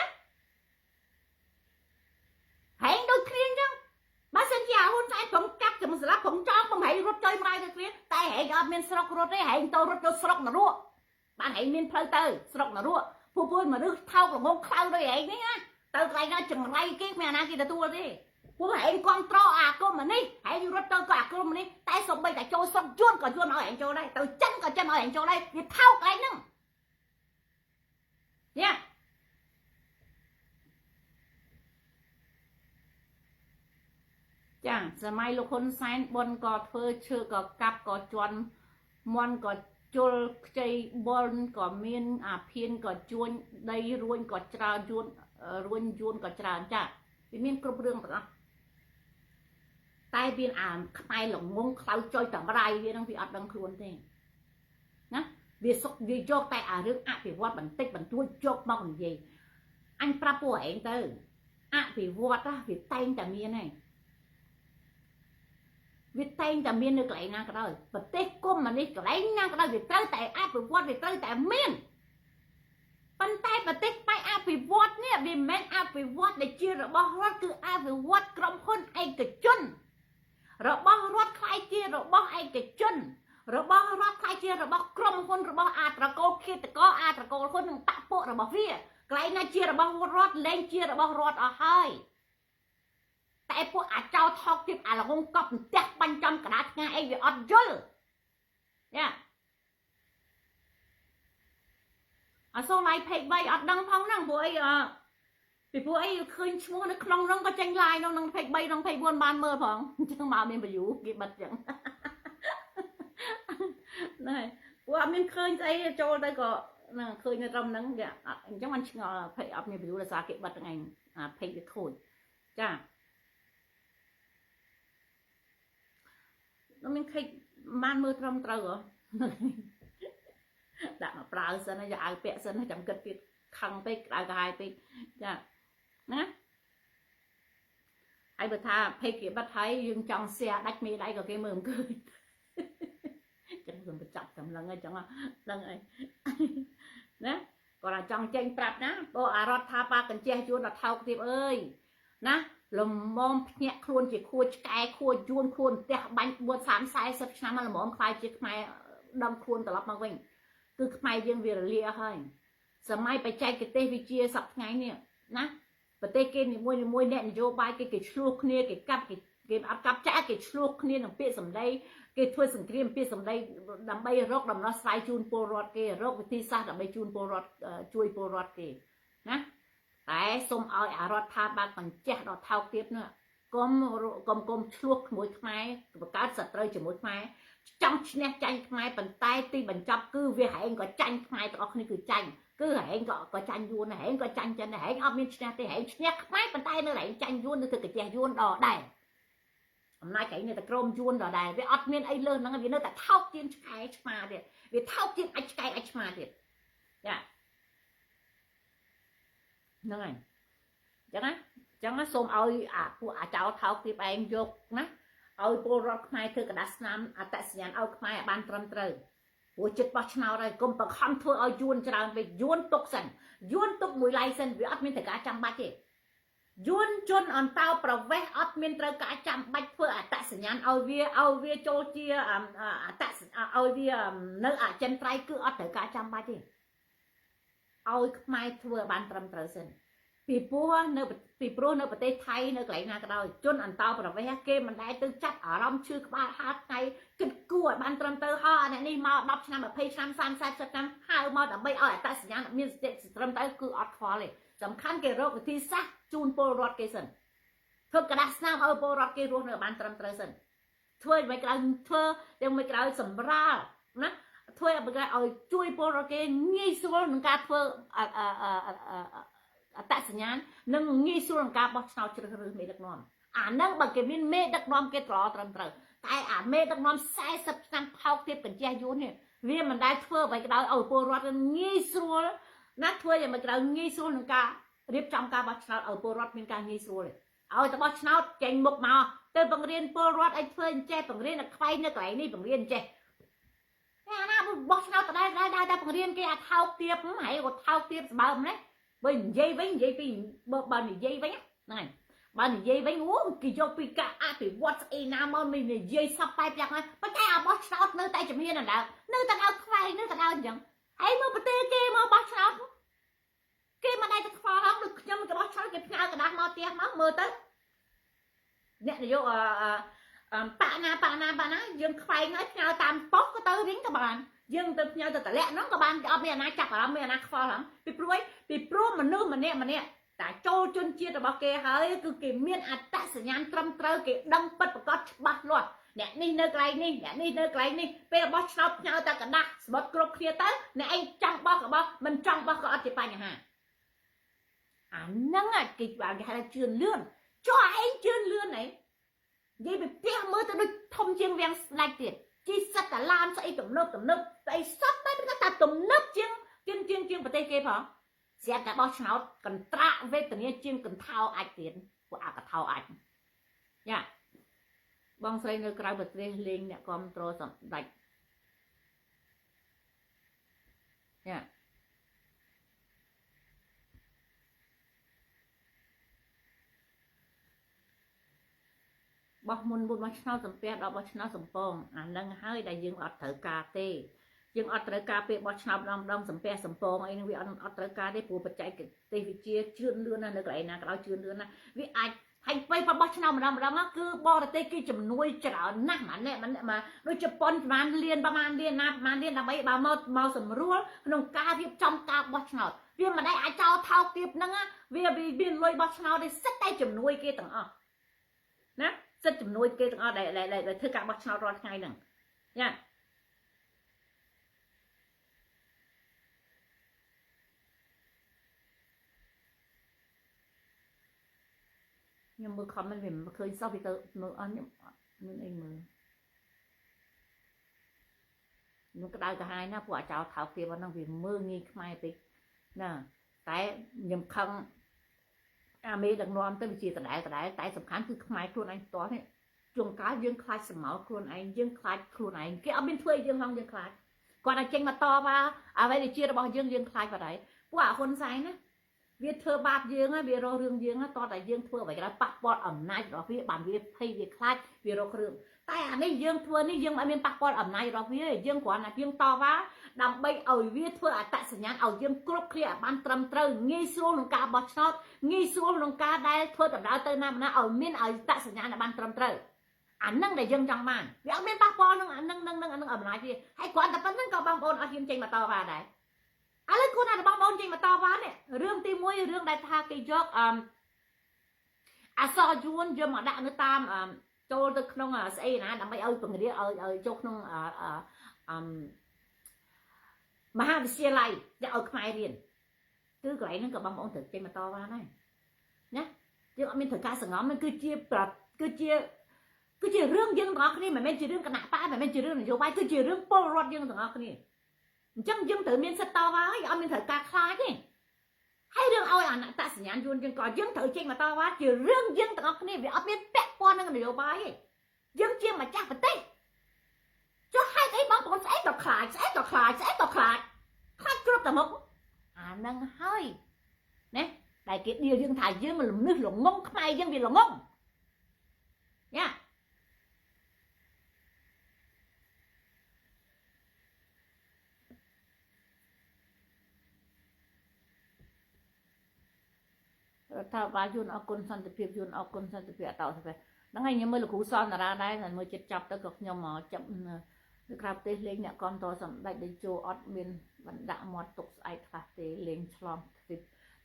Speaker 1: ហែងដូចគ្នាអញ្ចឹងបើសិនជាហ៊ុនសែនព្រមកាប់ជំស្លាប់ព្រមចោលព្រមហែងរត់ចុយម្ដាយទៅគ្នាតែហែងអត់មានស្រុករត់ទេហែងទៅរត់ទៅស្រុកនរកបានហែងមានផ្លូវទៅស្រុកនរកពួកមនុស្សថោកល្ងងខ្លៅដូចឯងនេះណាទៅកន្លែងណាចង្រៃគេគ្មានអាណាគេទទួលទេពួកឯងគ្រប់ត្រអាគមនេះឯងរត់ទៅក៏អាគមនេះតែសូម្បីតែចូលស្រុកយួនក៏យួនឲ្យឯងចូលដែរទៅចិនក៏ចិនឲ្យឯងចូលដែរវាថោកឯងហ្នឹងយ៉ាចាសម័យលោកហ៊ុនសែនបនក៏ធ្វើឈើក៏កាប់ក៏ជន់មន់ក៏ជលខ្ចីបនក៏មានអាភៀនក៏ជួញដីរួញក៏ច្រើនយួនរួញយួនក៏ច្រើនចាវាមានគ្រប់រឿងទាំងអស់តែវាអាខ្មែរល្ងងខ្លៅចុយតម្រៃវានឹងវាអត់ដឹងខ្លួនទេណាវាសុកវាយកតែអារឿងអភិវឌ្ឍបន្តិចបន្តួចយកមកនិយាយអញប្រាប់ពួកឯងទៅអភិវឌ្ឍវាតែងតែមានហើយវាតែងតែមាននៅកន្លែងណាក៏ដោយប្រទេសកុម្មុយនីសកន្លែងណាក៏ដោយវាត្រូវតែអភិវឌ្ឍវាត្រូវតែមានប៉ុន្តែប្រទេសបែបអភិវឌ្ឍនេះវាមិនមែនអភិវឌ្ឍដែលជារបស់រដ្ឋគឺអភិវឌ្ឍក្រុមហ៊ុនឯកជនរបស់រដ្ឋខ្លាយជារបស់ឯកជនរបស់រដ្ឋខ្លាយជារបស់ក្រុមហ៊ុនរបស់អាត្រកូលឃាតករអាត្រកូលហ៊ុននិងបពពួករបស់វាកន្លែងណាជារបស់រដ្ឋលែងជារបស់រដ្ឋអស់ហើយតែពួកអាចោថោកទៀតអាល្ងងកប់ផ្ទះបាញ់ចំកដាឆ្ងាយអីវាអត់យល់យ៉ាអសូរឡាយពេក3អត់ដឹងផងហ្នឹងព្រោះអីពីព្រោះអីឃើញឈ្មោះនៅក្នុងហ្នឹងក៏ចេញឡាយក្នុងពេក3ក្នុងពេក4បានមើលផងអញ្ចឹងមកមាន view គេបិទអញ្ចឹងណែព្រោះអត់មានឃើញស្អីចូលទៅក៏ឃើញនៅត្រឹមហ្នឹងអញ្ចឹងមិនឆ្ងល់ពេកអត់មាន view ដោយសារគេបិទហ្នឹងឯងពេកវាខូចចាnó mình khích man mưa trong trâu rồi đã mà prao sân nó dài vẽ sân nó chẳng cần việc khăng pek đại gai pek dạ nè ai bữa tha pek kia bắt thấy dương trong xe đách mi đây có cái mồm cười chẳng cần phải chọc cầm lần ấy chẳng lần ấy nè còn là trong tranh prap ná bộ à rót tha ba cần che chuột là thao tiếp ơi nè lầm mom nhẹ khuôn chỉ khuôn cái khuôn chuôn khuôn tẹt bánh buôn sám sai sập năm là mom khai chỉ mai đâm khuôn tập mà quên cứ mai riêng việc lia hơi giờ mai phải chạy cái tê vi chia sập ngay nè nè và tê kia thì môi nẹn vô bay cái sluộc kia cái cặp cặp chả cái sluộc kia nó bị sầm đây cái thôi sừng kia bị sầm đây đầm bay rốc đầm nó sai chun porot kia rốc cái ti sa đầm bay chun porot chui porot kia nèแต่សូមឲ្យអារដ្ឋាភិបាលបញ្ជាក់ដល់ថោកទៀតនោះកុំឆ្លោះជាមួយខ្មែរបង្កើតសត្រូវជាមួយខ្មែរចង់ឈ្នះចាញ់ខ្មែរប៉ុន្តែទីបញ្ចប់គឺវាហែងក៏ចាញ់ខ្មែរទាំងអស់គ្នាគឺចាញ់គឺហែងក៏ចាញ់យួនហែងក៏ចាញ់ចិនហែងអត់មានឈ្នះទេហែងឈ្នះខ្មែរប៉ុន្តែនៅហែងចាញ់យួននៅទៅកាជះយួនដល់ដែរអំណាចហែងនៅតែក្រុមយួនដល់ដែរវាអត់មានអីលើហ្នឹងវានៅតែថោកជាងឆ្កែឆ្មាទៀតវាថោកជាងអាចឆ្កែអាចឆ្មាទៀតចាហ្នឹងហើយចឹងណាសូមឲ្យពួកអាចោថោកទៀតឯងយកណាឲ្យពលរដ្ឋខ្មែរធ្វើกระดาษស្នាមអត្តសញ្ញាណឲ្យខ្មែរឲ្យបានត្រឹមត្រូវព្រោះចិត្តបោះឆ្នោតហើយកុំបង្ខំធ្វើឲ្យយួនច្រើនពេកយួនទុកសិនយួនទុកមួយឡៃសិនវាអត់មានតែការចាំបាច់ទេ យួនជន់អន្តោប្រវេសន៍អត់មានត្រូវការចាំបាច់ធ្វើអត្តសញ្ញាណឲ្យវាចូលជាអត្តឲ្យវានៅអចិន្ត្រៃយ៍គឺអត់ត្រូវការចាំបាច់ទេឲ្យខ្មែរធ្វើបានត្រឹមត្រូវសិនពីព្រោះនៅប្រទេសថៃនៅកន្លែងណាក៏ដោយជនអន្តោប្រវេសន៍គេមិនដែលទៅចាប់អារម្មណ៍ឈឺក្បាលហាត់ថ្ងៃគិតគួរឲ្យបានត្រឹមត្រូវអ្នកនេះមក10ឆ្នាំ20ឆ្នាំ30 40ឆ្នាំហៅមកដើម្បីឲ្យអត្តសញ្ញាណមានសិទ្ធិត្រឹមត្រូវគឺអត់ខ្វល់ទេសំខាន់គេរកវិធីសាស្ត្រជូនពលរដ្ឋគេសិនធ្វើกระดาษស្នាមឲ្យពលរដ្ឋគេរស់នៅបានត្រឹមត្រូវសិនធ្វើមិនក្រៅធ្វើយ៉ាងមិនក្រៅសម្រាលណាធ្វើឲ្យជួយពលរដ្ឋគេងាយស្រួលក្នុងការធ្វើអត្តសញ្ញាណនិងងាយស្រួលក្នុងការបោះឆ្នោតជ្រើសរើសមេដឹកនាំអាហ្នឹងបើគេមានមេដឹកនាំគេត្រត្រូវតែអាមេដឹកនាំ40ឆ្នាំផោកទៀតកញ្ជះយួននេះវាមិនដែលធ្វើអ្វីក៏ដោយឲ្យពលរដ្ឋងាយស្រួលណាធ្វើយ៉ាងមិនក្រៅងាយស្រួលក្នុងការរៀបចំការបោះឆ្នោតឲ្យពលរដ្ឋមានការងាយស្រួលឲ្យតែបោះឆ្នោតចេញមុខមកទៅបង្រៀនពលរដ្ឋឲ្យធ្វើអញ្ចេះបង្រៀនឲ្យខ្វែងនៅកន្លែងនេះបង្រៀនអញ្ចេះអាណាបោះឆ្នោតដដែលតែបង្រៀនគេអាថោកទៀបហើយគាត់ថោកទៀបស្បើមណាបើនិយាយវិញនិយាយពីបើនិយាយវិញហ្នឹងហើយបើនិយាយវិញអូគេយកពីការអភិវឌ្ឍស្អីណាមកនិយាយសពបែបយ៉ាងណាប៉ុន្តែអាបោះឆ្នោតនៅតែជំនាញដដែលនៅតែដល់ខ្វែងនៅតែដល់អញ្ចឹងហើយមកប្រទេសគេមកបោះឆ្នោតគេមិនដែលទៅខ្វល់ហងដូចខ្ញុំទៅបោះឆ្នោតគេផ្ញើกระดาษមកផ្ទះមកមើលទៅអ្នកនយោបាយប៉ាណាយើងខ្វែងហើយផ្ញើតាមប៉ុស្តិ៍ក៏ទៅវិញក៏បានយើងទៅផ្ញើទៅតម្លាក់ហ្នឹងក៏បានអត់មានអាណាចាប់អារម្មណ៍មានអាណាខ្វល់ហ្នឹងពីព្រោះមនុស្សម្នាក់តែចូលជនជាតិរបស់គេហើយគឺគេមានអត្តសញ្ញាណត្រឹមត្រូវគេដឹងពិតប្រាកដច្បាស់លាស់អ្នកនេះនៅកន្លែងនេះអ្នកនេះនៅកន្លែងនេះពេលរបស់ឆ្នោតផ្ញើតែกระดาษស្បត់គ្រប់គ្នាទៅអ្នកឯងចង់បោះក៏បោះមិនចង់បោះក៏អត់ជាបញ្ហាអាហ្នឹងគេបានគេហៅថាជឿនលឿនចុះឯងជឿនលឿនហីនិយាយពីផ្ទះមើលទៅដូចធំជាងវាំងស្ដេចទៀតជីសិតតាឡានស្អីទំនើបស្អីសពតែថាទំនើបជាងប្រទេសគេផងស្រាប់តែបោះឆ្នោតកន្ត្រាក់វេទនាជាងកន្ថោអាចទៀតពួកអាកថោអាចយ៉ាបងស្រីនៅក្រៅប្រទេសលេងអ្នកគ្រប់គ្រងសម្ដេចយ៉ាបោះមុនបោះឆ្នោតសំពះដល់បោះឆ្នោតសំពងអានឹងហើយដែលយើងអត់ត្រូវការទេយើងអត់ត្រូវការពេលបោះឆ្នោតម្ដងសំពះសំពងអីនឹងវាអត់ត្រូវការទេព្រោះបច្ចេកទេសវិទ្យាជឿនលឿនណាស់នៅកន្លែងណាក៏ដោយជឿនលឿនណាស់វាអាចហើយពេលបោះឆ្នោតម្ដងគឺបរទេសគេជំនួយច្រើនណាស់ម៉ាក់មកដូចជប៉ុនប្រហែលលានដើម្បីបើមកសម្រួលក្នុងការរៀបចំការបោះឆ្នោតវាមិនដែលអាចចោលថោកទៀតហ្នឹងវាមានលុយបោះឆ្នោតទេសិតតែជំនួយគេទាំងអស់ណាសិតជំនួយគេទាំងអស់ដែលធ្វើការបោះឆ្នោតរាល់ថ្ងៃហ្នឹងយ៉ាខ្ញុំមើល comment វាមិនឃើញសោះពីទៅមើលអស់ខ្ញុំអត់មានអីមើលខ្ញុំក្តៅក្រហាយណាពួកអាចោលថោកទៀតហ្នឹងវាមើលងាយខ្មែរពេកណាតែខ្ញុំខឹងអាមេដឹកនាំទៅវាជាដដែលតែសំខាន់គឺខ្មែរខ្លួនឯងផ្ទាល់នេះជួនកាលយើងខ្លាចសមោលខ្លួនឯងយើងខ្លាចខ្លួនឯងគេអត់មានធ្វើឲ្យយើងហងយើងខ្លាចគាត់តែចេញមកតវ៉ាអ្វីដែលជារបស់យើងខ្លាចបាត់ហើយពួកអាហ៊ុនសែនណាវាធ្វើបាបយើងវារករឿងយើងតោះតែយើងធ្វើអ្វីក៏ដោយប៉ះពាល់អំណាចរបស់វាបានវាភ័យវាខ្លាចវារករឿងតែអានេះយើងធ្វើនេះយើងមិនមានប៉ះពាល់អំណាចរបស់វាយើងគ្រាន់តែយើងតវ៉ាដើម្បីឲ្យវាធ្វើអត្តសញ្ញាណឲ្យយើងគ្រប់គ្នាបានត្រឹមត្រូវងាយស្រួលក្នុងការបោះឆ្នោតងាយស្រួលក្នុងការដែលធ្វើដំណើរទៅណាឲ្យមានអត្តសញ្ញាណបានត្រឹមត្រូវអានឹងដែលយើងចង់បានវាអត់មានប៉ះពាល់នឹងអានឹងអំណាចទេហើយគ្រាន់តែប៉ុណ្្នឹងក៏បងប្អូនអត់ហ៊ានចេញមកតវ៉ាដែរឥឡូវគួរណាបងប្អូនចេញមកតវ៉ានេះរឿងទី1រឿងដែលថាគេយកអសរយួនយកមកដាក់នៅតាមចូលទៅក្នុងស្អីណាដើម្បីឲ្យបង្រៀនឲ្យចូលក្នុងមហាវិទ្យាល័យដែលឲ្យខ្មែររៀនគឺកន្លែងហ្នឹងក៏បងប្អូនត្រូវចេញមកតវ៉ាដែរណាយើងអត់មានត្រូវការសង្ងំហ្នឹងគឺជារឿងយើងទាំងអស់គ្នាមិនមែនជារឿងគណៈបកមិនមែនជារឿងនយោបាយគឺជារឿងពលរដ្ឋយើងទាំងអស់គ្នាអញ្ចឹងយើងត្រូវមានសិទ្ធិតវ៉ាហើយអត់មានត្រូវការខ្លាចទេហើយរឿងឲ្យអត្តសញ្ញាណយួនយើងក៏យើងត្រូវចេញមកតវ៉ាជារឿងយើងទាំងអស់គ្នាវាអត់មានពាក់ព័ន្ធនឹងនយោបាយទេយើងជាម្ចាស់ប្រទេសចុះហេតុអីបងប្អូនស្អីក៏ខ្លាចខ្លាចគ្រប់តែមុខអានឹងហើយណា đại cái điều dương thải dương mà lùm nước lùm ngông khai dương vì lùm ngông nha thà bà dương ở con sanh tập dương ở con sanh tập tạo tập nó ngay như mới là cú son là ra đây là mới chết chọc tới cực nhau mà chậm được ra tê lên nè con to sầm đại để cho ọt miền vẫn đã mọt tục ai khá tê lên chlom thì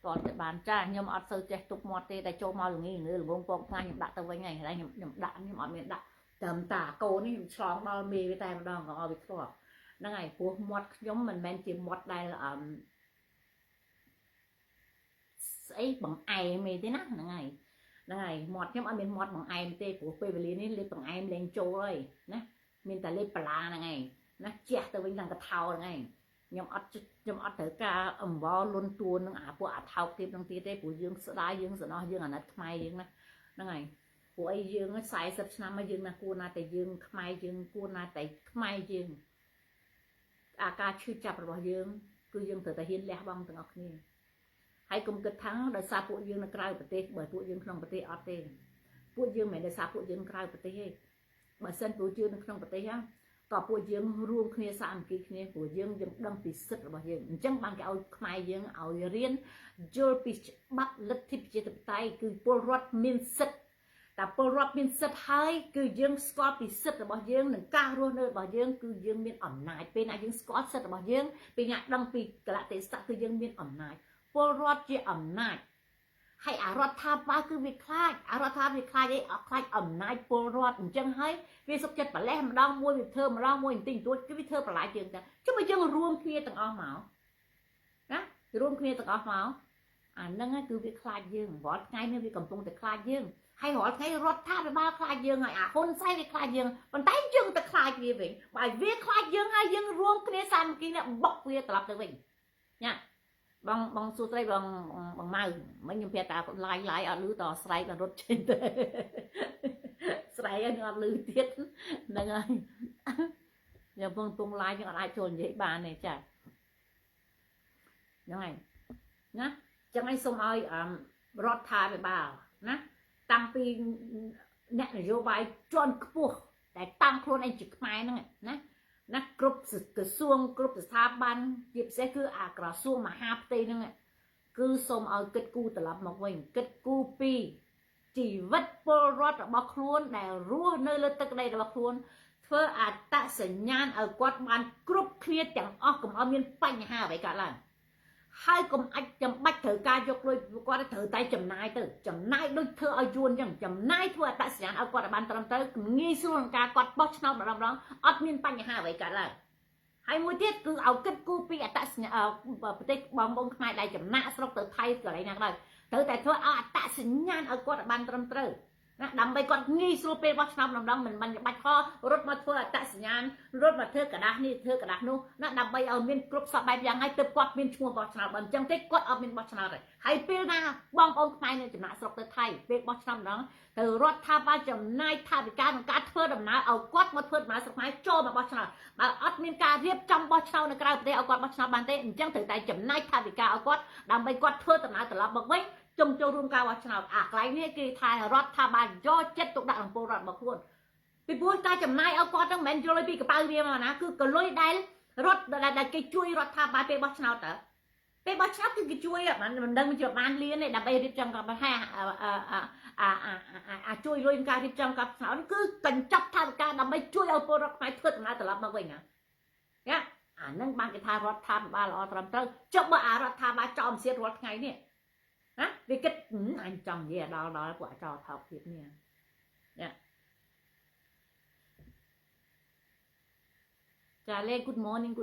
Speaker 1: toàn tại bàn tra nhưng mà ọt sơ chết tục mọt tê đại cho mau nghĩ nữa là bông bông ngay nhầm đã tới với ngày này nhầm đã nhưng mà miền đã tầm tả cô này chlom bao mì với tay mà đòn còn bị thua nó ngày của mọt giống mình men chỉ mọt đây là ấy bằng ai mì thế nát nó ngày mọt nhưng mà mình mọt bằng ai tê của quê về này lên bằng ai lên trâu rồi nè mình ta lên pla là ngày nó chẹt tới với thằng cái thau là ngày nhưng ở tới cả ẩm bò luôn tuôn nó của thau tiếp trong tê của dương sợ đai dương sợ nó dương là nó mai dương nè nó ngày của ai dương nó xài sập năm mà dương là cua na tại dương mai dương cua na tại mai dương ca chưa chập rồi dương cứ dương từ tại hiên lẹ băng từ ngọc nè hay cùng kết thắng đời xa phụ dương là cài bờ tê bởi phụ dương không bờ tê ở tê phụ dương mẹ đời xa phụ dương cài bờ tê bởi sân phụ dương không bờ tê ha có phụ dương ruộng kia sạm kia kia phụ dương dương đâm bị sứt rồi dương chẳng bằng cái ao mai dương ao riêng dưa bị bắt lật thịt chỉ tập tay cứ phụ rót min sứtแต่phụ rót min sứt hay cứ dương scot bị sứt rồi dương đừng cao luôn nơi dương cứ dương miên ẩm nải bên này dương scot sứt rồi dương bên nhạc đâm bị cái lại tế sắc cứ dương miên ẩm nảiពលរដ្ឋជាអំណាចហើយអារដ្ឋាភិបាលគឺវាខ្លាចអារដ្ឋាភិបាលខ្លាចអីខ្លាចអំណាចពលរដ្ឋអញ្ចឹងហើយវាសុខចិត្តប្រឡេះម្ដងមួយវាធ្វើម្ដងមួយបន្តិចបន្តួចគឺវាធ្វើប្រឡាយជាងទៅជុំឲ្យយើងរួមគ្នាទាំងអស់មកណារួមគ្នាទាំងអស់មកអាហ្នឹងគឺវាខ្លាចយើងរាល់ថ្ងៃនេះវាកំពុងតែខ្លាចយើងហើយរាល់ថ្ងៃរដ្ឋាភិបាលខ្លាចយើងហើយអាហ៊ុនសែនវាខ្លាចយើងប៉ុន្តែយើងទៅខ្លាចវាវិញបើវាខ្លាចយើងហើយយើងរួមគ្នាសាមគ្គីនេះបុកវាត្រឡប់ទៅវិញញ៉ាបងសួរត្រីបងម៉ៅមិញខ្ញុំប្រាប់តាឡាយអត់លឺតស្រែកដល់រត់ចេញទៅស្រែកខ្ញុំអត់លឺទៀតហ្នឹងហើយខ្ញុំពងឡាយខ្ញុំអត់អាចចូលនិយាយបានទេចាហ្នឹងហើយណាចឹងឯងសូមឲ្យរដ្ឋាភិបាលណាតាំងពីអ្នកនយោបាយជាន់ខ្ពស់ដែលតាំងខ្លួនឯងជាខ្មែរហ្នឹងណាណាគ្រប់ក្រសួងគ្រប់ស្ថាប័នជាពិសេសគឺអាក្រសួងមហាផ្ទៃហ្នឹងគឺសូមឲ្យគិតគូរត្រឡប់មកវិញគិតគូរពីជីវិតពលរដ្ឋរបស់ខ្លួនដែលរស់នៅលើទឹកដីរបស់ខ្លួនធ្វើអត្តសញ្ញាណឲ្យគាត់បានគ្រប់គ្នាទាំងអស់កុំឲ្យមានបញ្ហាអ្វីកើតឡើងហើយកុំអាចចាំបាច់ត្រូវការយកលុយគាត់ត្រូវតែចំណាយទៅចំណាយដូចធ្វើឲ្យយួនអញ្ចឹងចំណាយធ្វើអត្តសញ្ញាណឲ្យគាត់បានត្រឹមត្រូវងាយស្រួលក្នុងការគាត់បោះឆ្នោតម្ដងអត់មានបញ្ហាអ្វីកើតឡើងហើយមួយទៀតគឺឲ្យគិតគូរពីអត្តសញ្ញាណប្រទេសបងប្អូនខ្មែរដែលចំណាក់ស្រុកទៅថៃកន្លែងណាក៏ដោយត្រូវតែធ្វើឲ្យអត្តសញ្ញាណឲ្យគាត់បានត្រឹមត្រូវណាដើម្បីគាត់ងាយស្រួលពេលបោះឆ្នោតម្ដងមិនបាច់ខរត់មកធ្វើអត្តសញ្ញាណរត់មកធ្វើกระดาษនេះធ្វើกระดาษនោះណាដើម្បីឲ្យមានគ្រប់សពបែបយ៉ាងហើយទើបគាត់មានឈ្មោះបោះឆ្នោតបើអញ្ចឹងទេគាត់អត់មានបោះឆ្នោតទេហើយពេលណាបងប្អូនខ្មែរនៅចំណាក់ស្រុកទៅថៃពេលបោះឆ្នោតម្ដងទៅរដ្ឋាភិបាលចំណាយថវិកាក្នុងការធ្វើដំណើរឲ្យគាត់មកធ្វើដំណើរស្រុកខ្មែរចូលមកបោះឆ្នោតបើអត់មានការរៀបចំបោះឆ្នោតនៅក្រៅប្រទេសឲ្យគាត់បោះឆ្នោតបានទេអញ្ចឹងត្រូវតែចំណាយថវិកាឲ្យគាត់ដើម្បីគាត់ធ្វើដំណើរត្រឡប់មកវិញជុំចូលរួមការបោះឆ្នោតអាកន្លែងនេះគឺថារដ្ឋាភិបាលយកចិត្តទុកដាក់អង្គពលរដ្ឋរបស់ខ្លួនពីព្រោះការចំណាយឲ្យគាត់ហ្នឹងមិនមែនយកលុយពីកប៉ៅវាមកណាគឺក៏លុយដែលរដ្ឋដែលគេជួយរដ្ឋាភិបាលពេលបោះឆ្នោតតើពេលបោះឆ្នោតគឺគេជួយមិនដឹងជាបានលៀនទេដើម្បីរៀបចំការបោះឆ្នោតជួយលុយក្នុងការរៀបចំការបោះឆ្នោតគឺកញ្ចប់ថវិកាដើម្បីជួយឲ្យពលរដ្ឋខ្មែរធ្វើដំណើរត្រឡប់មកវិញណាអាហ្នឹងបានគេថារដ្ឋាភិបាលល្អត្រឹមត្រូវចុះបើអារដ្ឋាភិបាលចោលអំសៀតរាល់ថ្ងៃនេះណាវាគិតអញចង់និយាយដល់ពួកចោលថោកភាពនេះចាចាលេ good morning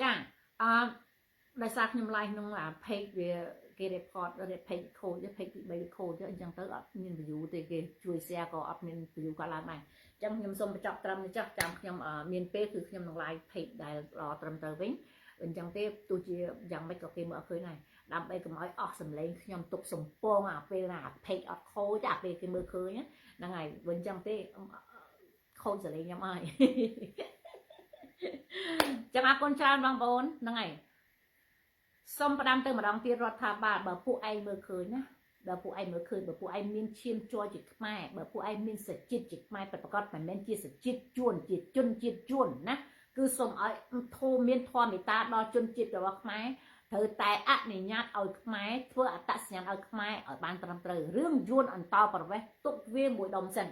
Speaker 1: ចាដោយសារខ្ញុំ live ក្នុងអា page វាគេ report page ខូច page ទី3ខូចអញ្ចឹងទៅអត់មាន view ទេគេជួយ share ក៏អត់មាន view ក៏ឡើងដែរអញ្ចឹងខ្ញុំសូមបញ្ចប់ត្រឹមនេះចុះចាំខ្ញុំមានពេលគឺខ្ញុំនឹង live page ដែលត្រឹមត្រូវវិញអញ្ចឹងទេទោះជាយ៉ាងម៉េចក៏គេមើលអត់ឃើញដែរដើម្បីកុំឲ្យអស់សម្លេងខ្ញុំទុកសំពងអាពេលណាផេកអត់ខូចអាពេលគេមើលឃើញហ្នឹងហើយវិញអញ្ចឹងទេខូចសម្លេងខ្ញុំហើយចាំអរគុណច្រើនបងប្អូនហ្នឹងហើយ សុំផ្ដាំទៅម្ដងទៀតរដ្ឋាភិបាលបើពួកឯងមើលឃើញណាបើពួកឯងមើលឃើញបើពួកឯងមានឈាមជ័រជាខ្មែរបើពួកឯងមានសជាតិជាខ្មែរពិតប្រាកដមិនមែនជាសជាតិជួនជាជនជាតិជួនណាគឺសូមឲ្យធម៌មានធម៌មេត្តាដល់ជនជាតិរបស់ខ្មែរត្រូវតែអនុញ្ញាតឲ្យខ្មែរធ្វើអត្តសញ្ញាណឲ្យខ្មែរឲ្យបានត្រឹមត្រូវរឿងយួនអន្តោប្រវេសន៍ទុកវាមួយដុំសិន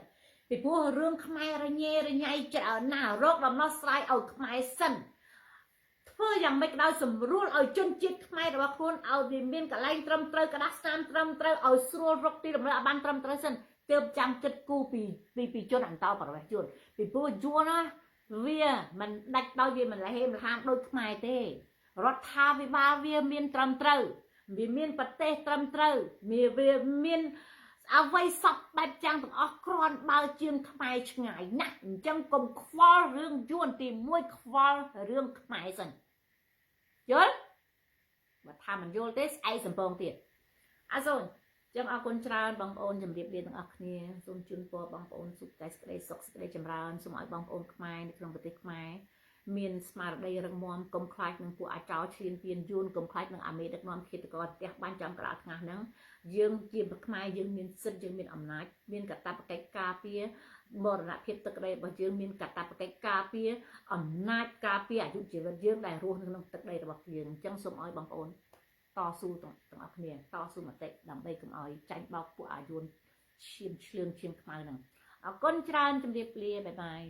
Speaker 1: ពីព្រោះរឿងខ្មែររញ៉េរញ៉ៃច្រើនណាស់រកដំណោះស្រាយឲ្យខ្មែរសិនធ្វើយ៉ាងម៉េចដោយសម្រួលឲ្យជនជាតិខ្មែររបស់ខ្លួនឲ្យវាមានកន្លែងត្រឹមត្រូវក្តារស្នាមត្រឹមត្រូវឲ្យស្រួលរកទីលំនៅឲ្យបានត្រឹមត្រូវសិនទើបចាំគិតគូរពីជនអន្តោប្រវេសន៍យួនពីព្រោះយួនណាវាមិនដាច់ដោយវាមិនលះហេមលះហាមដូចខ្មែរទេរដ្ឋាភិបាលវាមានត្រឹមត្រូវវាមានប្រទេសត្រឹមត្រូវវាមានអ្វីសពបែបយ៉ាងទាំងអស់គ្រាន់បើជាងខ្មែរឆ្ងាយណាស់អញ្ចឹងកុំខ្វល់រឿងយួនទី1ខ្វល់រឿងខ្មែរសិនយល់បើថាមិនយល់ទេស្អែកសំពងទៀតអសូនចឹងអរគុណច្រើនបងប្អូនជម្រាបលាទាំងអស់គ្នាសូមជូនពរបងប្អូនសុខតែសេចក្តីសុខសេចក្តីចម្រើនសូមឲ្យបងប្អូនខ្មែរនៅក្នុងប្រទេសខ្មែរមានស្មារតីរឹងមាំកុំខ្លាចនឹងពួកអាចោរឈ្លានពានយួនកុំខ្លាចនឹងអាមេដឹកនាំឃាតករផ្ទះបាញ់ចំក្រៅថ្ងាសហ្នឹងយើងជាខ្មែរយើងមានសិទ្ធិយើងមានអំណាចមានកាតព្វកិច្ចការពារបរណភាពទឹកដីរបស់យើងមានកាតព្វកិច្ចការពារអំណាចការពារអាយុជីវិតយើងដែលរស់នៅក្នុងទឹកដីរបស់យើងអញ្ចឹងសូមឲ្យបងប្អូនតស៊ូទាំងអស់គ្នាតស៊ូមតិដើម្បីកុំឲ្យចាញ់បោកពួកអាយុនឈាមឆ្លៀងឈាមខ្មៅហ្នឹងអរគុណច្រើនជម្រាបលាបាយបាយ